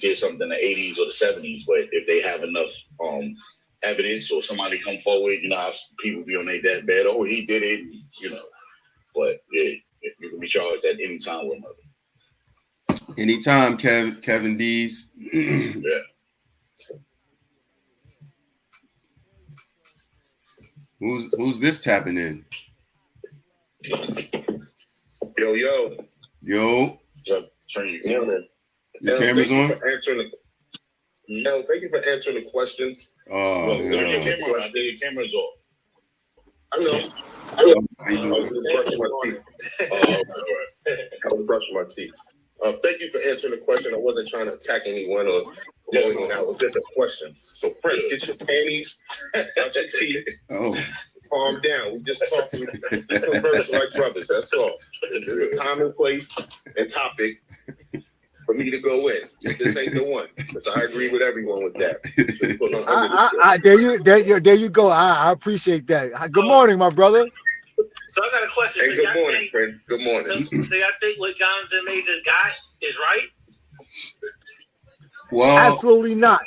did something in the 80s or the 70s, but if they have enough evidence or somebody come forward, how people be on their deathbed, oh, he did it, But yeah, if you can be charged at any time with murder. Anytime, Kevin D's. Yeah. Who's this tapping in? Yo. Turn your camera. Your camera's on? Thank you for answering the question. Oh, turn your camera on. I think your camera's off. I know. I was brushing my teeth. Thank you for answering the question. I wasn't trying to attack anyone or anyone. It was just a question. So, Prince, get your panties out your teeth. Oh. Calm down. We just talking converse like brothers. That's all. There's a time and place and topic for me to go in. This ain't the one, because I agree with everyone with that. There you go. I appreciate that. Good morning, my brother. So I got a question. Hey, good morning, friend. Good morning. So y'all think what Jonathan Majors got is right? Well, absolutely not.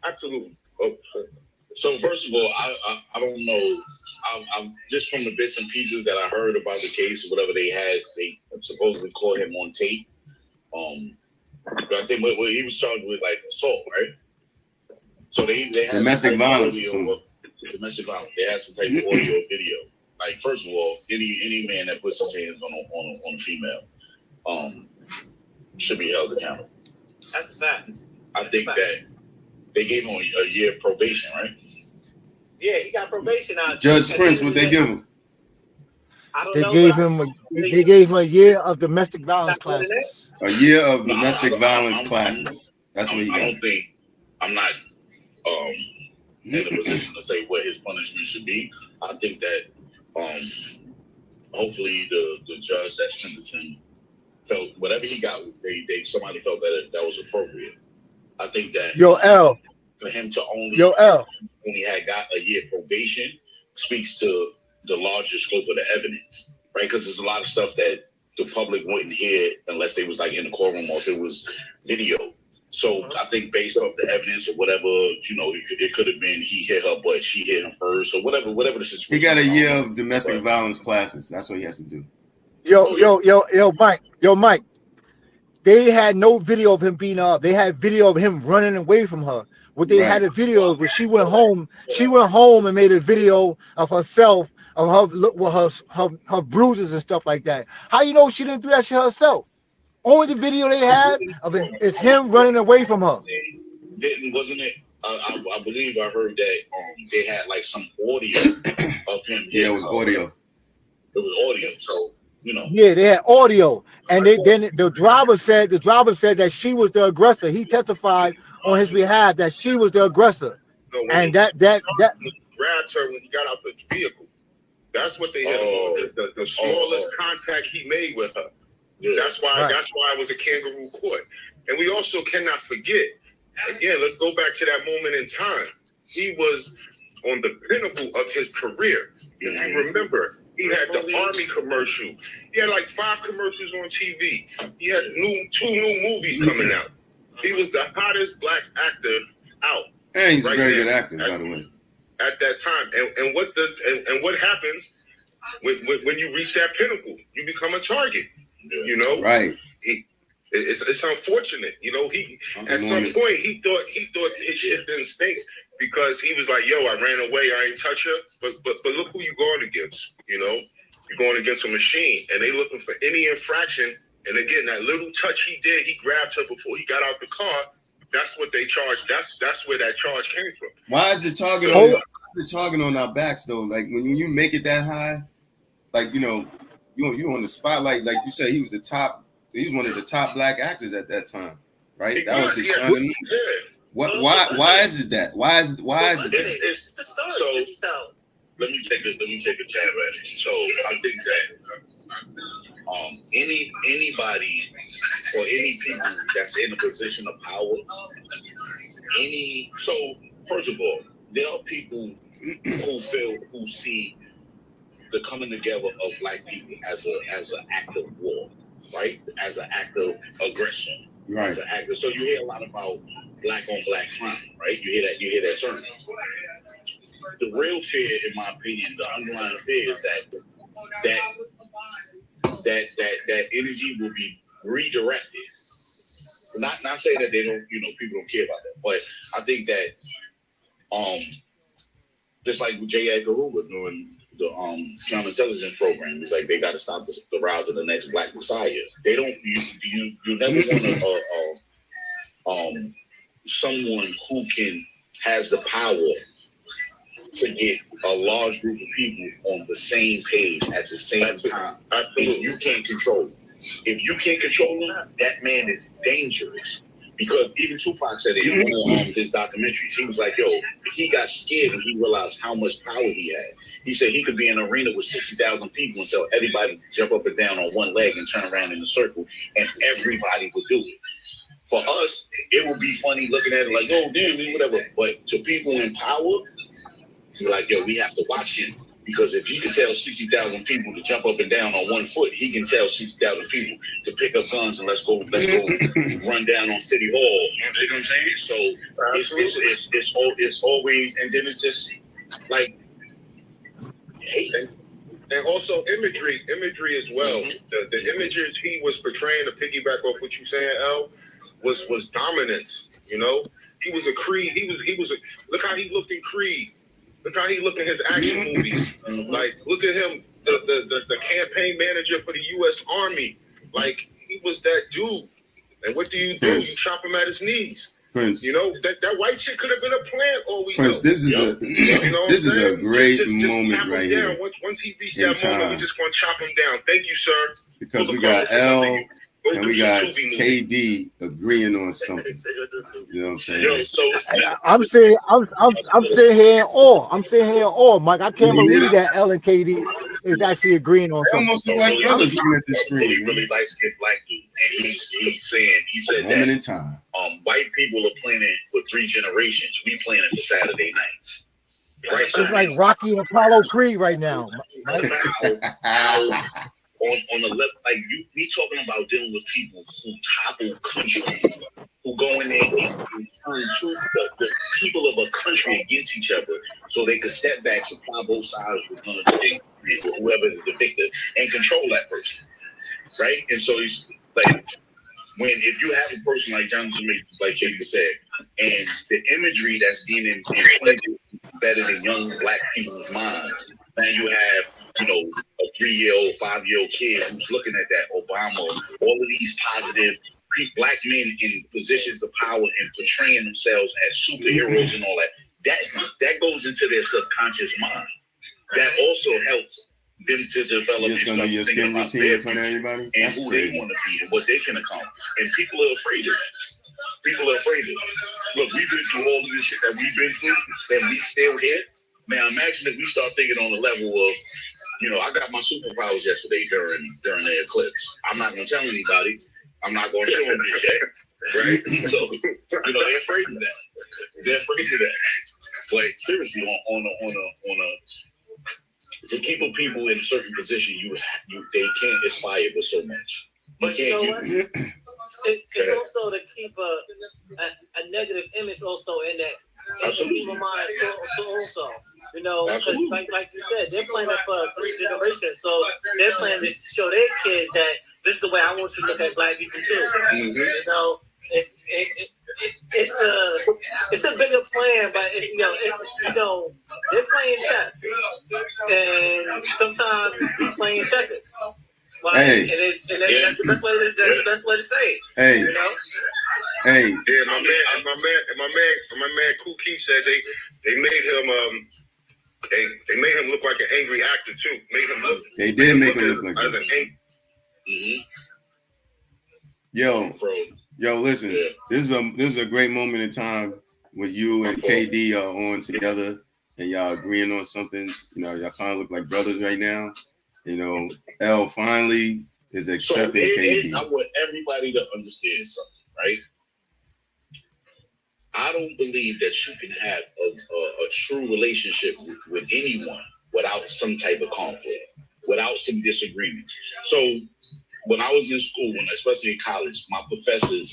Absolutely. So first of all, I don't know I'm just from the bits and pieces that I heard about the case, whatever they had, they supposedly caught him on tape. But I think what he was charged with like assault, right? So they had domestic violence. Domestic violence. They had some type of audio or video. Like first of all, any man that puts his hands on a female, should be held accountable. That's a fact. I think that they gave him a year of probation, right? Yeah, he got probation out. Judge Prince, what they give him? I don't They know. gave him a year of domestic violence classes. A year of domestic violence classes. That's what he got. I don't think I'm not in a position to say what his punishment should be. I think that hopefully the judge that sentenced him felt whatever he got. Somebody felt that was appropriate. I think that for him to only had got a year probation speaks to the larger scope of the evidence, right? Because there's a lot of stuff that the public wouldn't hear unless they was like in the courtroom or if it was video. So I think based off the evidence or whatever, it could have been he hit her, but she hit him first, or whatever the situation. He got a year of domestic violence classes. That's what he has to do. Yo, Mike. They had no video of him beating her up. They had video of him running away from her. What they had a video of when she went home. She went home and made a video of herself, of her bruises and stuff like that. How you know she didn't do that shit herself? Only the video they have of it is him running away from her. Wasn't it? I believe I heard that they had like some audio of him. Yeah, it was audio. It was audio. So Yeah, they had audio, and then the driver said that she was the aggressor. He testified on his behalf that she was the aggressor, and that grabbed her when he got out the vehicle. That's what they hit him. The smallest contact he made with her. Yeah. That's why it was a kangaroo court. And we also cannot forget. Again, let's go back to that moment in time. He was on the pinnacle of his career. If you remember, he had the Army commercial. He had like 5 commercials on TV. He had 2 new movies coming out. He was the hottest black actor out. And he's a very good actor, by the way. At that time. And what happens when you reach that pinnacle? You become a target. Right. It's unfortunate. He at some point he thought his shit didn't stink. Because he was like, yo, I ran away, I ain't touch her. But look who you going against, You're going against a machine. And they looking for any infraction. And again, that little touch he did, he grabbed her before he got out the car. That's what they charged. That's where that charge came from. Why is the target on our backs, though? Like, when you make it that high, like, you on the spotlight. Like you said, he was one of the top black actors at that time, right? That was his shining. Yeah. Why is it that? Why is it that? It's a story. So let me take a jab at it. So I think that anybody or any people that's in a position of power, so first of all, there are people who see the coming together of black people as an act of war, right? As an act of aggression, right? So you hear a lot about black on black crime, right? You hear that term. The real fear, in my opinion, the underlying fear is that energy will be redirected. Not saying that they don't, people don't care about that, but I think that just like with J. Edgar Hoover doing the counterintelligence program, it's like they got to stop the rise of the next Black Messiah. They don't. You never want to someone who has the power to get a large group of people on the same page at the same time. If you can't control them. If you can't control them, that man is dangerous. Because even Tupac said it in one of his documentaries. He was like, he got scared when he realized how much power he had. He said he could be in an arena with 60,000 people and tell everybody jump up and down on one leg and turn around in a circle, and everybody would do it. For us, it would be funny looking at it like, oh, damn, whatever. But to people in power, it's like, we have to watch him. Because if he can tell 60,000 people to jump up and down on one foot, he can tell 60,000 people to pick up guns and let's go run down on City Hall. You know what I'm saying? So it's always, and then it's just like, hate. And also imagery as well. The images he was portraying, to piggyback off what you saying, L, was dominance. You know, he was a Creed. He was a, look how he looked in Creed. Look how he looked in his action movies. Like, look at him, the campaign manager for the U.S. Army. Like, he was that dude. And what do? You chop him at his knees. Prince. You know, that white shit could have been a plant, all we Prince, know. this is this is a great moment right here. Once he reached that moment, we just going to chop him down. Thank you, sir. Because we got L and we got KD agreeing on something. You know what I'm saying? Yo, so I'm sitting here in awe. I'm sitting here in awe, Mike. I can't believe that L and KD is actually agreeing on something. Almost look like brothers looking at this screen. Really light skinned black dude, and he said moment that in time. White people are planning for 3 generations. We planning for Saturday nights. Right? It's like Rocky and Apollo Creed right now. On the left, like we talking about dealing with people who topple countries, who go in there and turn the people of a country against each other, so they could step back, supply both sides with guns, whoever is the victor, and control that person, right? And so it's like if you have a person like Jonathan, like Checkin said, and the imagery that's being implanted better than young black people's minds, now you have, you know, a 3-year-old, 5-year-old kid who's looking at that Obama, all of these positive black men in positions of power and portraying themselves as superheroes and all that. That goes into their subconscious mind. That also helps them to develop Just gonna do your skin routine in front of everybody and who they want to be and what they can accomplish. And people are afraid of it. People are afraid of it. Look, we've been through all of this shit that we've been through, and we still here. Now imagine if we start thinking on the level of, you know, I got my superpowers yesterday during the eclipse. I'm not gonna tell anybody. I'm not gonna show them this shit, right? So, you know, they're afraid of that. They're afraid of that. But seriously, on a to keep people in a certain position, they can't aspire for so much. But you know what? It's also to keep a negative image also in that. People's mind also, you know, because like you said, they're planning for 3 generations, so they're planning to show their kids that this is the way I want you to look at black people too. You know, it's a bigger plan, but they're playing chess, and sometimes they're playing checkers. Like, hey, that's the best way. That's the best way to say it. Hey, you know. Hey, yeah, my man Kuki said they made him they made him look like an angry actor too. They did make him look like an angry. Yo, listen. Yeah. This is a great moment in time when you and KD are on together and y'all agreeing on something. You know, y'all kind of look like brothers right now. You know, L finally is accepting KD. I want everybody to understand something, right? I don't believe that you can have a true relationship with anyone without some type of conflict, without some disagreement. So when I was in school, and especially in college,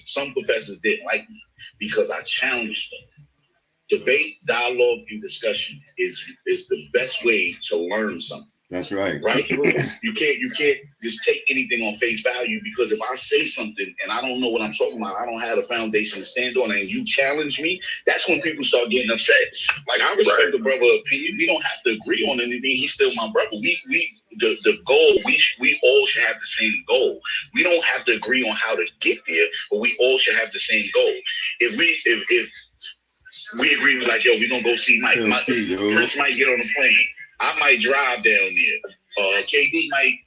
some professors didn't like me because I challenged them. Debate, dialogue, and discussion is the best way to learn something. That's right. Right? You can't just take anything on face value, because if I say something and I don't know what I'm talking about, I don't have a foundation to stand on, and you challenge me, that's when people start getting upset. Like, I respect the brother's opinion. We don't have to agree on anything. He's still my brother. The goal, we all should have the same goal. We don't have to agree on how to get there, but we all should have the same goal. If we agree, like, yo, we're gonna go see Mike. Chris might get on the plane. I might drive down there. KD might,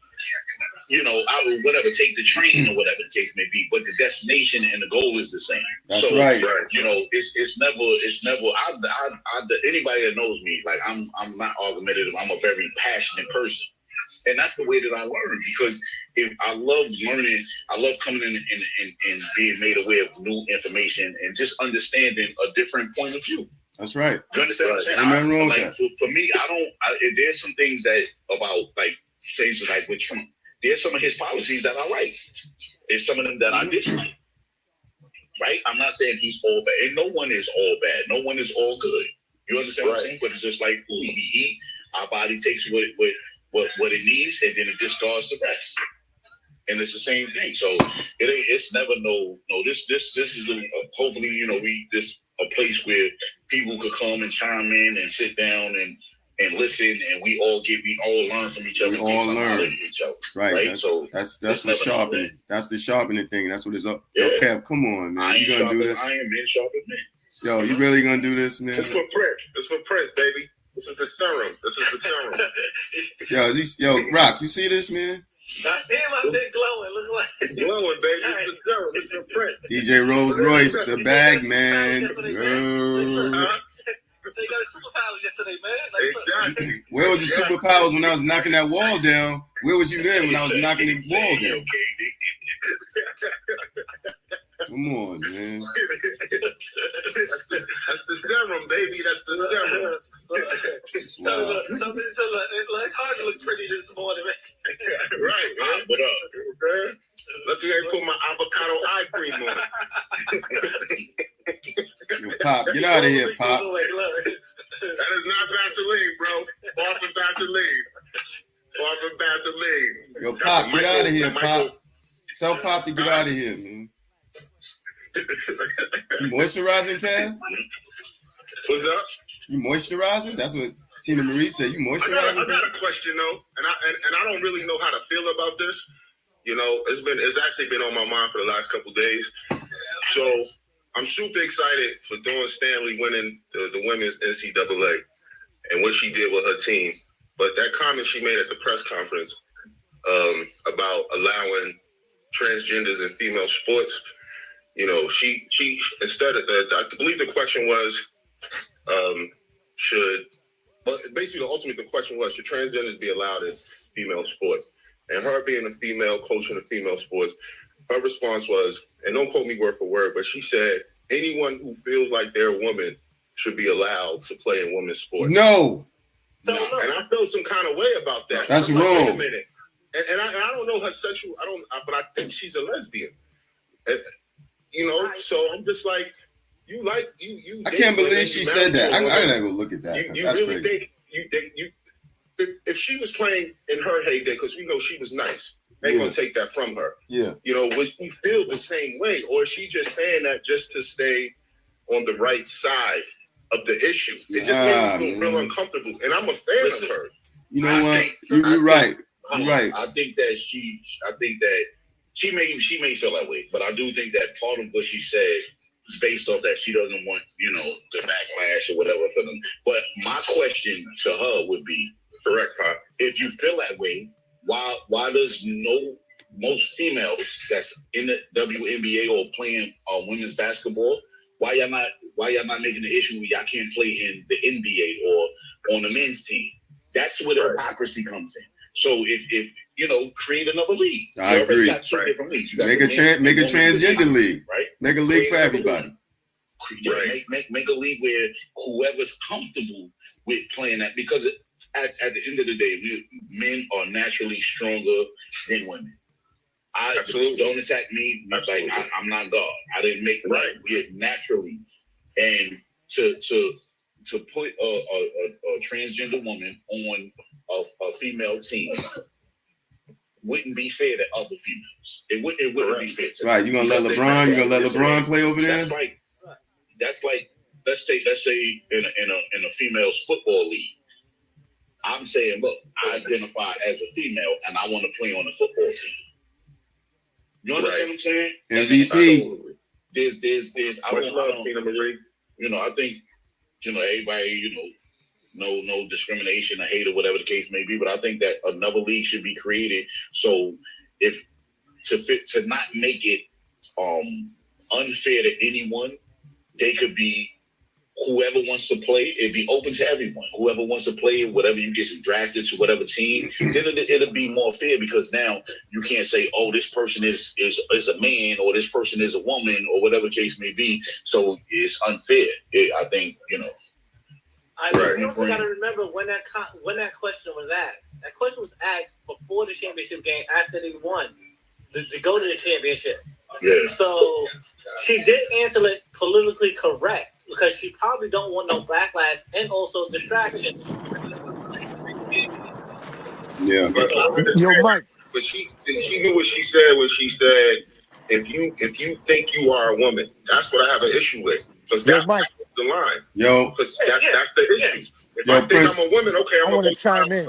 whatever, take the train or whatever the case may be. But the destination and the goal is the same. That's right. You know, it's never. Anybody that knows me, like, I'm not argumentative. I'm a very passionate person, and that's the way that I learn. Because if I love learning, I love coming in and being made aware of new information and just understanding a different point of view. That's right. You understand what I'm saying? Ain't nothing wrong with that. For me, there's some things that about, like, things like with Trump. There's some of his policies that I like. There's some of them that I dislike. Right? I'm not saying he's all bad. And no one is all bad. No one is all good. You understand what I'm saying? But it's just like food. We eat, our body takes what it needs, and then it discards the rest. And it's the same thing. So it's never no. This is hopefully a place where people could come and chime in and sit down and listen, and we all learn from each other. We all learn each other, right? So that's the sharpening. That's the sharpening thing. That's what it's up. Yeah. Yo, Kev, come on, man. You gonna do this? I am men sharpen men. Yo, you really gonna do this, man? It's for Prince. It's for Prince, baby. This is the serum. Yo, Rock, you see this, man? I see him out there glowing. Look like glowing, baby. It's the serum. It's for Prince. DJ Rolls Royce, the bag, man. So you got his superpowers yesterday, man. Exactly. Where was your superpowers when I was knocking that wall down? Where was you then when I was knocking the wall down? Come on, man. That's the serum, baby. That's the serum. So it's hard to look pretty this morning, man. Right, man. What up? Look, you ain't put my avocado eye cream on. Yo, Pop, get out of here, Pop. That is not Vaseline, bro. Far from Vaseline. Far from Vaseline. Yo, Pop, get out of here, Pop. Tell Pop to get out of here, man. You moisturizing, Kev? What's up? You moisturizing? That's what Tina Marie said. You moisturizing? I got a question though, and I don't really know how to feel about this. You know, it's actually been on my mind for the last couple of days. So I'm super excited for Dawn Stanley winning the women's NCAA and what she did with her team. But that comment she made at the press conference about allowing transgenders in female sports. You know, she instead of I believe the question was, basically the question was, should transgenders be allowed in female sports? And her being a female, coaching the female sports, her response was, and don't quote me word for word, but she said, anyone who feels like they're a woman should be allowed to play in women's sports. No. And I feel some kind of way about that. That's wrong. Wait a minute. And I don't know her sexual, but I think she's a lesbian. You know, so I'm just like, you. I can't believe she said that. I gotta go look at that. You really think if she was playing in her heyday, because we know she was nice, ain't gonna take that from her. Yeah. You know, would she feel the same way, or is she just saying that just to stay on the right side of the issue? It just made me feel real uncomfortable, and I'm a fan of her. You know what? You're right. You're right. I think that she may feel that way, but I do think that part of what she said is based off that she doesn't want, the backlash or whatever for them. But my question to her would be, correct, Pop, if you feel that way, why does most females that's in the WNBA or playing women's basketball, why y'all not making the issue where y'all can't play in the NBA or on the men's team? That's where the hypocrisy comes in. So if create another league. I agree. Got two different leagues. Make a transgender league. Right. Make a league for everybody. Right. Make a league where whoever's comfortable with playing that, because at the end of the day, men are naturally stronger than women. Absolutely. Don't attack me. Absolutely. Like I'm not God. I didn't make right. We naturally, and to put a transgender woman on a female team wouldn't be fair to other females. It wouldn't be fair to right. You gonna let LeBron play over there? That's like let's say in a female's football league. I'm saying, look, I identify as a female and I want to play on a football team. You understand what I'm saying? MVP. There's I don't love Tina Marie. I think everybody, no discrimination or hate or whatever the case may be, but I think that another league should be created so to not make it unfair to anyone, they could be whoever wants to play. It'd be open to everyone. Whoever wants to play, whatever you get drafted to whatever team, it'll be more fair, because now you can't say, oh, this person is a man or this person is a woman or whatever the case may be. So it's unfair. I think we also got to remember when that question was asked. That question was asked before the championship game, after they won to go to the championship. Yeah. So she did answer it politically correct, because she probably don't want no backlash and also distraction. Yeah. But I understand. Yo, Mike. But she knew what she said when she said, if you think you are a woman, that's what I have an issue with. Because Yo, that's Mike. the line. Yo. Because that's the issue. If Yo, I think Prince. I'm a woman, okay, I'm I want to chime in.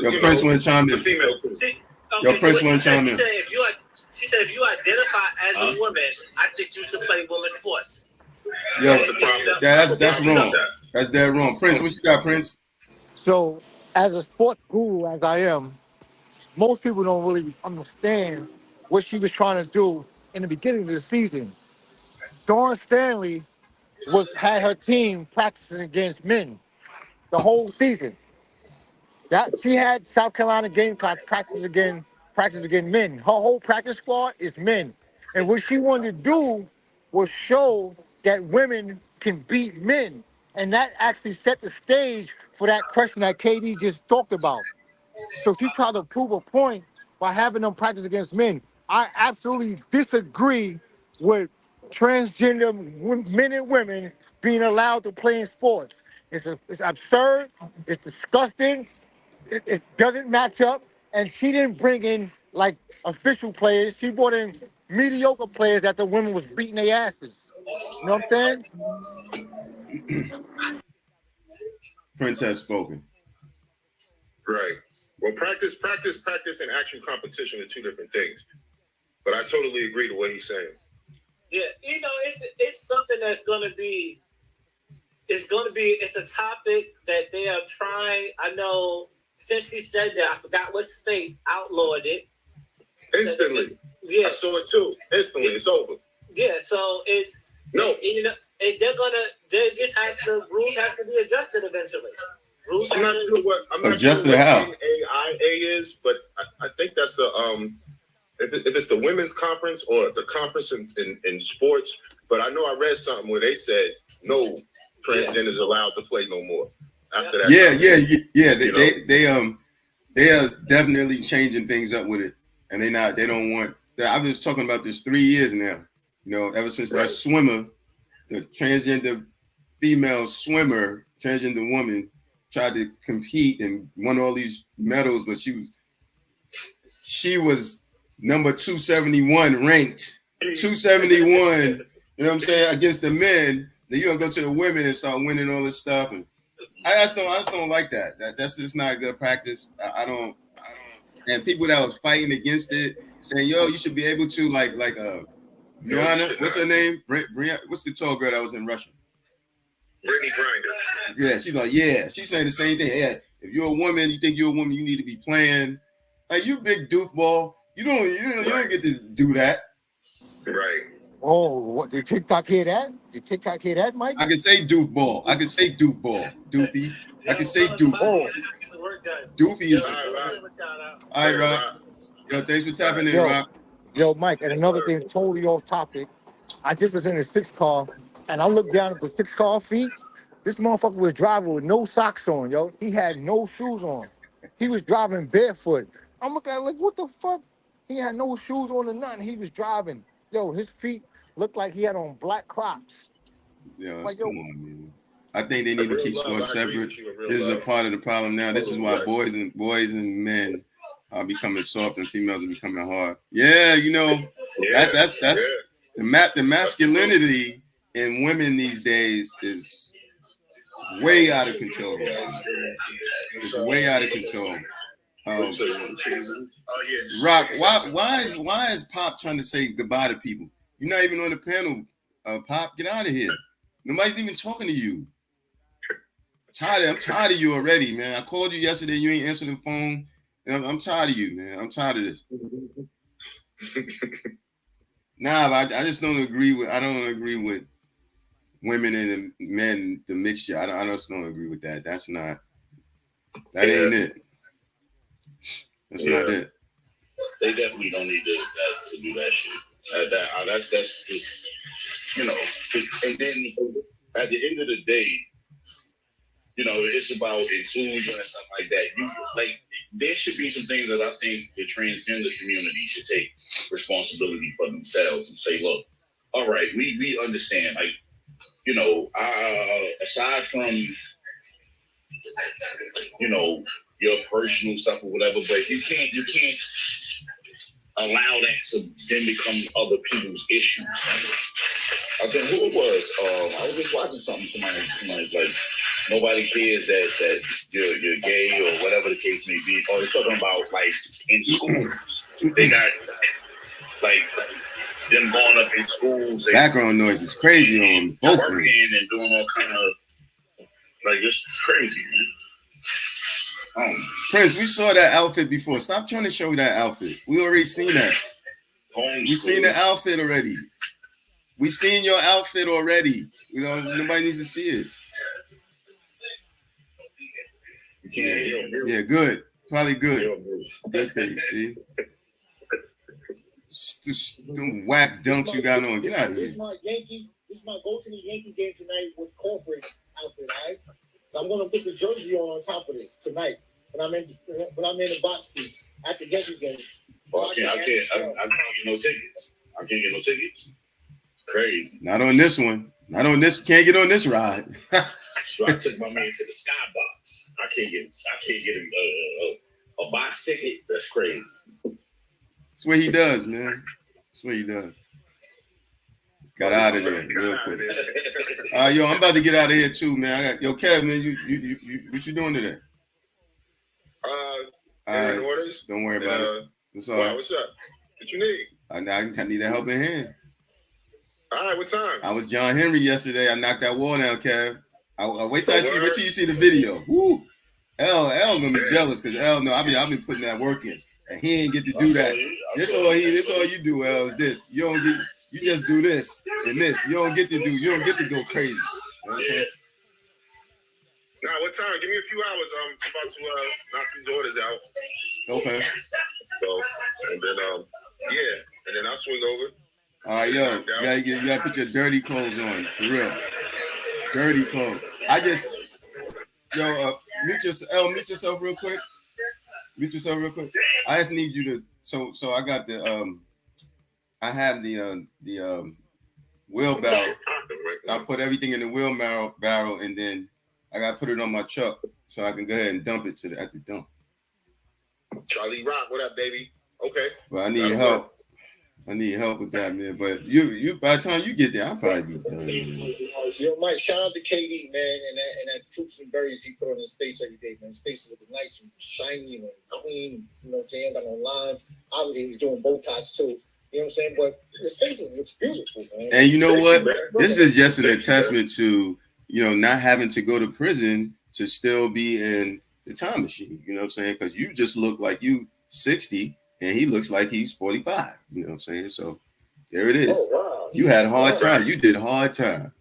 Yo, Prince want to chime in. The female. Yo, Prince want to chime in. She said, if you identify as a woman, I think you should play women's sports. Yo, that's wrong. That's dead wrong. Prince, what you got, Prince? So, as a sports guru as I am, most people don't really understand what she was trying to do in the beginning of the season. Dawn Stanley had her team practicing against men the whole season. That she had South Carolina Gamecocks practice against men. Her whole practice squad is men. And what she wanted to do was show that women can beat men. And that actually set the stage for that question that KD just talked about. So she tried to prove a point by having them practice against men. I absolutely disagree with transgender men and women being allowed to play in sports. It's absurd. It's disgusting. It doesn't match up. And she didn't bring in like official players. She brought in mediocre players that the women was beating their asses. You know what I'm saying? Prince has spoken. Right. Well, practice, and actual competition are two different things. But I totally agree to what he's saying. Yeah, it's something that's gonna be. It's a topic that they are trying. I know since she said that, I forgot what state outlawed it. Instantly. Yeah. I saw it too. Instantly, it's over. Yeah, so it's no. They just have to, rules have to be adjusted eventually. I'm not sure what adjusted how NAIA is, but I think that's the if it's the women's conference or the conference in sports. But I know I read something where they said no transgenders allowed to play no more after that. They are definitely changing things up with it, and they don't want. I've been talking about this 3 years now. Ever since that swimmer, the transgender female swimmer, transgender woman, tried to compete and won all these medals, but she was number 271 ranked. 271, you know what I'm saying, against the men. Then you don't go to the women and start winning all this stuff. And I just don't like that. That's just not good practice. I don't. And people that was fighting against it, saying, "Yo, you should be able to like Brianna, what's her name? Brianna, what's the tall girl that was in Russia? Brittany Griner. Yeah, she's like, yeah. She's saying the same thing. Yeah, if you're a woman, you think you're a woman, you need to be playing. Like, you big doofball. You don't get to do that. Right. Oh, what did TikTok hear that? Did TikTok hear that, Mike? I can say doofball. I can say doofball. Doofy. I can say doofy. Oh. Doofy is. All right, Rob. Yo, thanks for tapping in, Rob. Yo, Mike, and another thing totally off topic. I just was in a 6 car, and I looked down at the 6 car feet. This motherfucker was driving with no socks on, yo. He had no shoes on. He was driving barefoot. I'm looking at him like, what the fuck? He had no shoes on or nothing. He was driving. Yo, his feet looked like he had on black Crocs. Yo, like, come on, man. I think they need to keep sports separate. This is a part of the problem now. This is why boys and men are becoming soft and females are becoming hard. Yeah, that's the masculinity in women these days is way out of control. It's way out of control. Rock, why is Pop trying to say goodbye to people? You're not even on the panel, Pop. Get out of here. Nobody's even talking to you. I'm tired of you already, man. I called you yesterday. You ain't answering the phone. I'm tired of you, man. I'm tired of this. Nah, but I just don't agree with. I don't agree with women and men, the mixture. I just don't agree with that. That's not. That ain't it. That's not it. They definitely don't need to do that shit. That's just And then at the end of the day, it's about inclusion and stuff like that. There should be some things that I think the transgender community should take responsibility for themselves and say, look, all right, we understand. Aside from, your personal stuff or whatever, but you can't allow that to then become other people's issues. I think who it was, I was just watching somebody's like, nobody cares that you're gay or whatever the case may be. Or they're talking about like in schools, they got like them going up in schools. Background noise is crazy on both working and doing all kind of like it's crazy, man. Prince, we saw that outfit before. Stop trying to show that outfit. We already seen that. We seen the outfit already. We seen your outfit already. You know, nobody needs to see it. Yeah, good. Probably good. Good thing, see? Them whack dunks you got on. Get out of here. This is my go to the Yankee game tonight with corporate outfit, all right? So I'm gonna put the jersey on top of this tonight when I'm in the box seats at the Yankee game. Well, I can't get no tickets. I can't get no tickets. Crazy. Not on this one. Not on this. Can't get on this ride. So I took my man to the skybox. I can't get a box ticket. That's crazy. That's what he does, man. That's what he does. Got out of there real quick. Yo, I'm about to get out of here too, man. Yo, Kev, man, you what you doing today? Orders. Don't worry about it. That's all right. What's up? What you need? I need a helping hand. All right, what time? I was John Henry yesterday. I knocked that wall down, Kev. I wait till you see the video. Woo! L gonna be jealous because L know I've been putting that work in, and he ain't get to do that. This all you do, L, is this. You just do this and this. You don't get to go crazy. You know what I'm saying? Nah, what time? Give me a few hours. I'm about to knock these orders out. Okay. So, and then I'll swing over. All right, yo, you gotta put your dirty clothes on, for real. Dirty clothes. Mute yourself real quick. I just need you to. So I got I have the wheelbarrow. I put everything in the wheelbarrow, and then I gotta put it on my truck so I can go ahead and dump it at the dump. Charlie Rock, what up, baby? Okay. But I need help. I need help with that, man. But you by the time you get there, I'll probably be done. Yo, Mike, shout out to KD, man, and that fruits and berries he put on his face every day, man. His face is looking nice and shiny and clean. You know what I'm saying? Got no lines. Obviously, he's doing Botox too. You know what I'm saying? But his face looks beautiful, man. And you know what? This is just an attestament to, not having to go to prison to still be in the time machine. You know what I'm saying? Because you just look like you 60. And he looks like he's 45. You know what I'm saying? So there it is. Oh, wow. You had a hard time. You did hard time.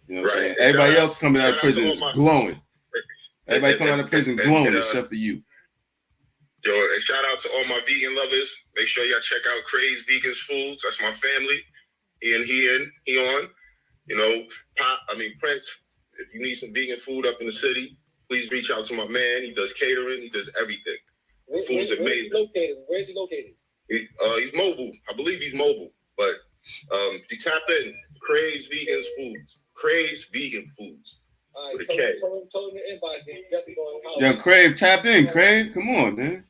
You know what I'm saying? Everybody else coming out of prison is glowing. Everybody coming out of prison glowing except for you. Yo, and shout out to all my vegan lovers. Make sure y'all check out Craze Vegans Foods. That's my family. He on. Prince, if you need some vegan food up in the city, please reach out to my man. He does catering. He does everything. Where's he located? He's mobile. I believe he's mobile. But you tap in Craze Vegans Foods. Craze Vegan Foods. All right, tell him to inbox me. Definitely going to Yo, Crave, tap in. Crave, come on, man.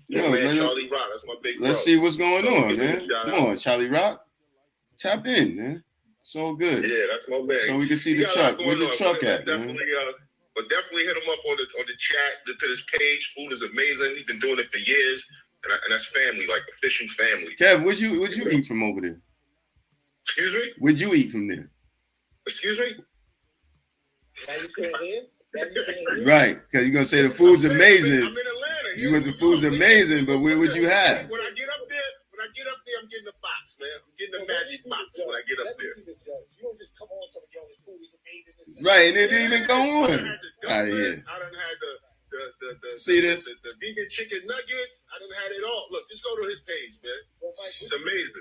Yo, man, Charlie Rock. That's my big bro. Let's see what's going on, man. Come on, Charlie Rock. Tap in, man. So good. Yeah, that's my man. So we can see the truck. Where's the truck at, man? But definitely hit him up on the chat to this page. Food is amazing. He's been doing it for years, and that's family, like official family. Kev, what'd you eat from over there? Excuse me? What'd you eat from there? Excuse me? Now you can't hear? Right, because you're gonna say the food's amazing. I'm in Atlanta. You went the food's amazing, but where would you have? When I get up there, I'm getting the box, man. I'm getting the magic box when I get up there. You don't just come on to yo, this food is amazing. Right, and it didn't even go on. Out of here. I done had the see this? The vegan chicken nuggets. I done had it all. Look, just go to his page, man. It's amazing.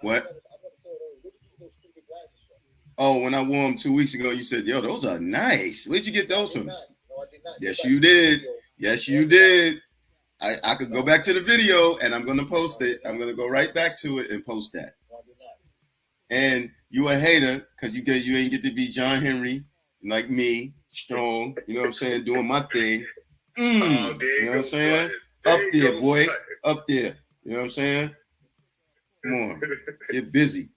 What? Oh, when I wore them 2 weeks ago, you said, yo, those are nice. Where'd you get those from? No, I did not. Yes, you did. Yes, you did. I could go back to the video, and I'm going to post it. I'm going to go right back to it and post that. No, I did not. And you a hater because you ain't get to be John Henry like me, strong, you know what I'm saying, doing my thing. There You know what I'm saying? Up there, boy. Up there. You know what I'm saying? Come on. Get busy.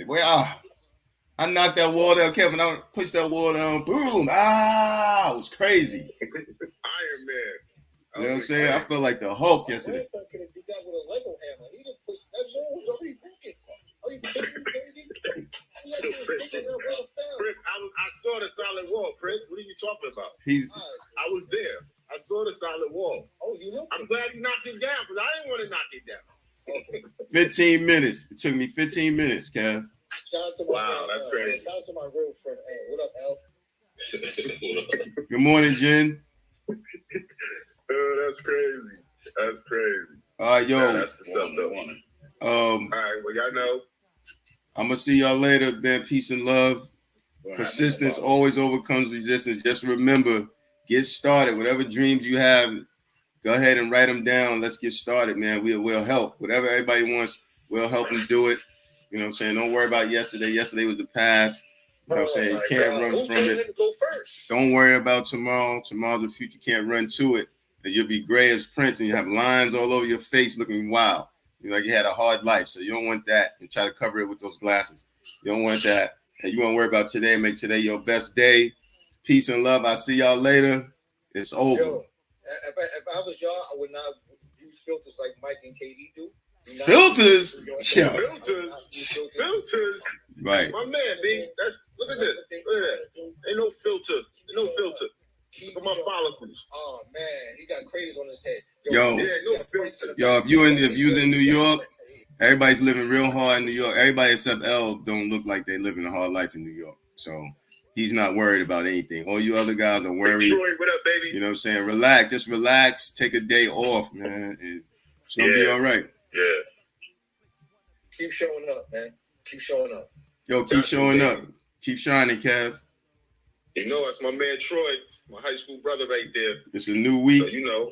Boy, I knocked that wall down, Kevin. I pushed that wall down. Boom. It was crazy. Iron Man. You know what I'm saying? I felt like the Hulk yesterday. My grandson could have did that with a Lego hammer. He didn't push that wall was already broken. Are you kidding me? Prince, I saw the solid wall, Prince. What are you talking about? I was there. I saw the solid wall. Oh, you know? I'm glad he knocked it down because I didn't want to knock it down. Okay. 15 minutes. It took me 15 minutes, Kev. Shout out to my wow, that's crazy. Shout out to my real friend. What up, Al? Good morning, Jen. Oh, that's crazy. That's crazy. Yo. Yeah, that's what's up, though. All right, well, y'all know. I'm going to see y'all later, man. Peace and love. Persistence always overcomes resistance. Just remember, get started. Whatever dreams you have, go ahead and write them down. Let's get started, man. We'll help. Whatever everybody wants, we'll help them do it. You know what I'm saying? Don't worry about yesterday. Yesterday was the past. You know what I'm saying? You can't run from it. Go first? Don't worry about tomorrow. Tomorrow's the future. You can't run to it. And you'll be gray as Prince, and you have lines all over your face looking wild. You know, like you had a hard life. So you don't want that. And try to cover it with those glasses. You don't want that. And you want to worry about today. Make today your best day. Peace and love. I'll see y'all later. It's over. Yo, if I was y'all, I would not use filters like Mike and KD do. Filters? Yeah. Filters? Right. My man, B. Look at this. Look at that. Ain't no filter. No filter. Look at my follicles. Oh, man. He got craters on his head. Yo, if you was in New York, everybody's living real hard in New York. Everybody except L don't look like they living a hard life in New York. So he's not worried about anything. All you other guys are worried. Detroit, what up, baby? You know what I'm saying? Relax. Just relax. Take a day off, man. It's going to be all right. Yeah. Keep showing up, man. Keep showing up. Yo, keep showing up. Keep shining, Kev. You know, that's my man Troy, my high school brother right there. It's a new week. So,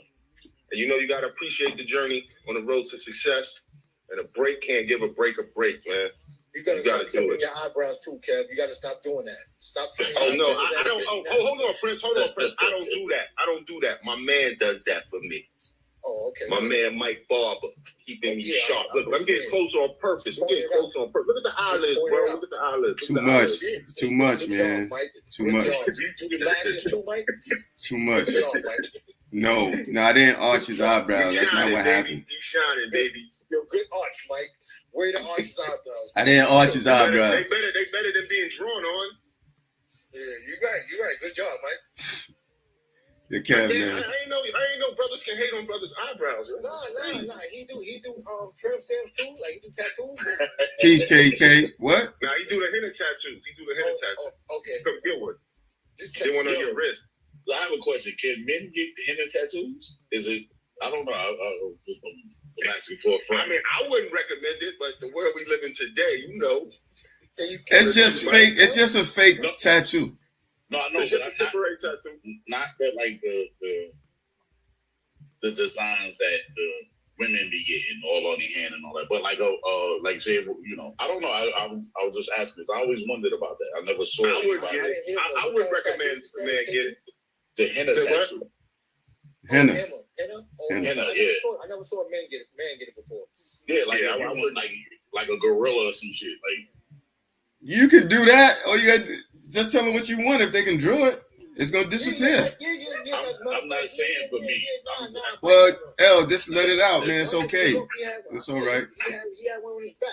you got to appreciate the journey on the road to success. And a break can't give a break, man. You gotta do it. Your eyebrows too, Kev. You gotta stop doing that. Stop. Oh no, I don't. Hold on, Prince. I don't do that. My man does that for me. Oh, okay. My man Mike Barber, keeping me sharp. Look, I'm getting closer on purpose. Look at the eyelids, bro. Look at the eyelids. Too much. It's too much, man. Too much. You did lashes too, Mike? Too much. No, I didn't arch his eyebrows. That's not what happened. He's shining, baby. Yo, good arch, Mike. Way to arch his eyebrows. I didn't arch his eyebrows. They better than being drawn on. Yeah, you're right. Good job, Mike. Yeah, Kev, man. I ain't know brothers can hate on brothers' eyebrows. Nah. He do trim stamps too. Like he do tattoos. Peace, KK. What? Nah, he do the henna tattoos. Okay. Come get one. Get one on your wrist. I have a question. Can men get henna tattoos? Is it? I don't know. I'm asking for a friend. I mean, I wouldn't recommend it, but the world we live in today, It's just fake. It's just a fake tattoo. No, I know. It's just a temporary tattoo. Not that like the designs that the women be getting all on their hand and all that, but like say I don't know. I was just asking this. I always wondered about that. I never saw it. I would recommend the man get it. The henna tattoo. Henna. Henna. Henna, I never saw a man get it before. Yeah, I would like a gorilla or some shit. Like you can do that, or you got to just tell them what you want. If they can draw it, it's gonna disappear. I'm not saying for me. Well, L, just let it out, man. It's okay. It's all right. He had one on his back.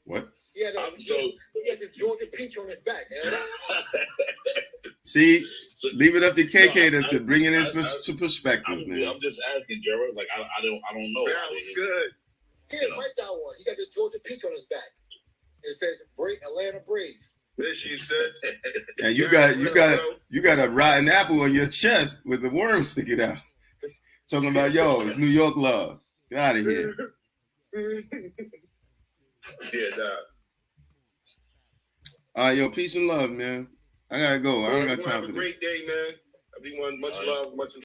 What? He had this Georgia peach on his back, man. See, leave it up to KK to bring it into perspective, man. I'm just asking, Jared. Like I don't know. That was good. Yeah, Mike got one. He got the Georgia peach on his back. It says Atlanta Braves. This she said. And you got a rotten apple on your chest with the worm sticking out. Talking about it's New York love. Get out of here. Yeah, nah. All right, peace and love, man. I gotta go. I don't got time for this. Have a great day, man. Everyone, much love, much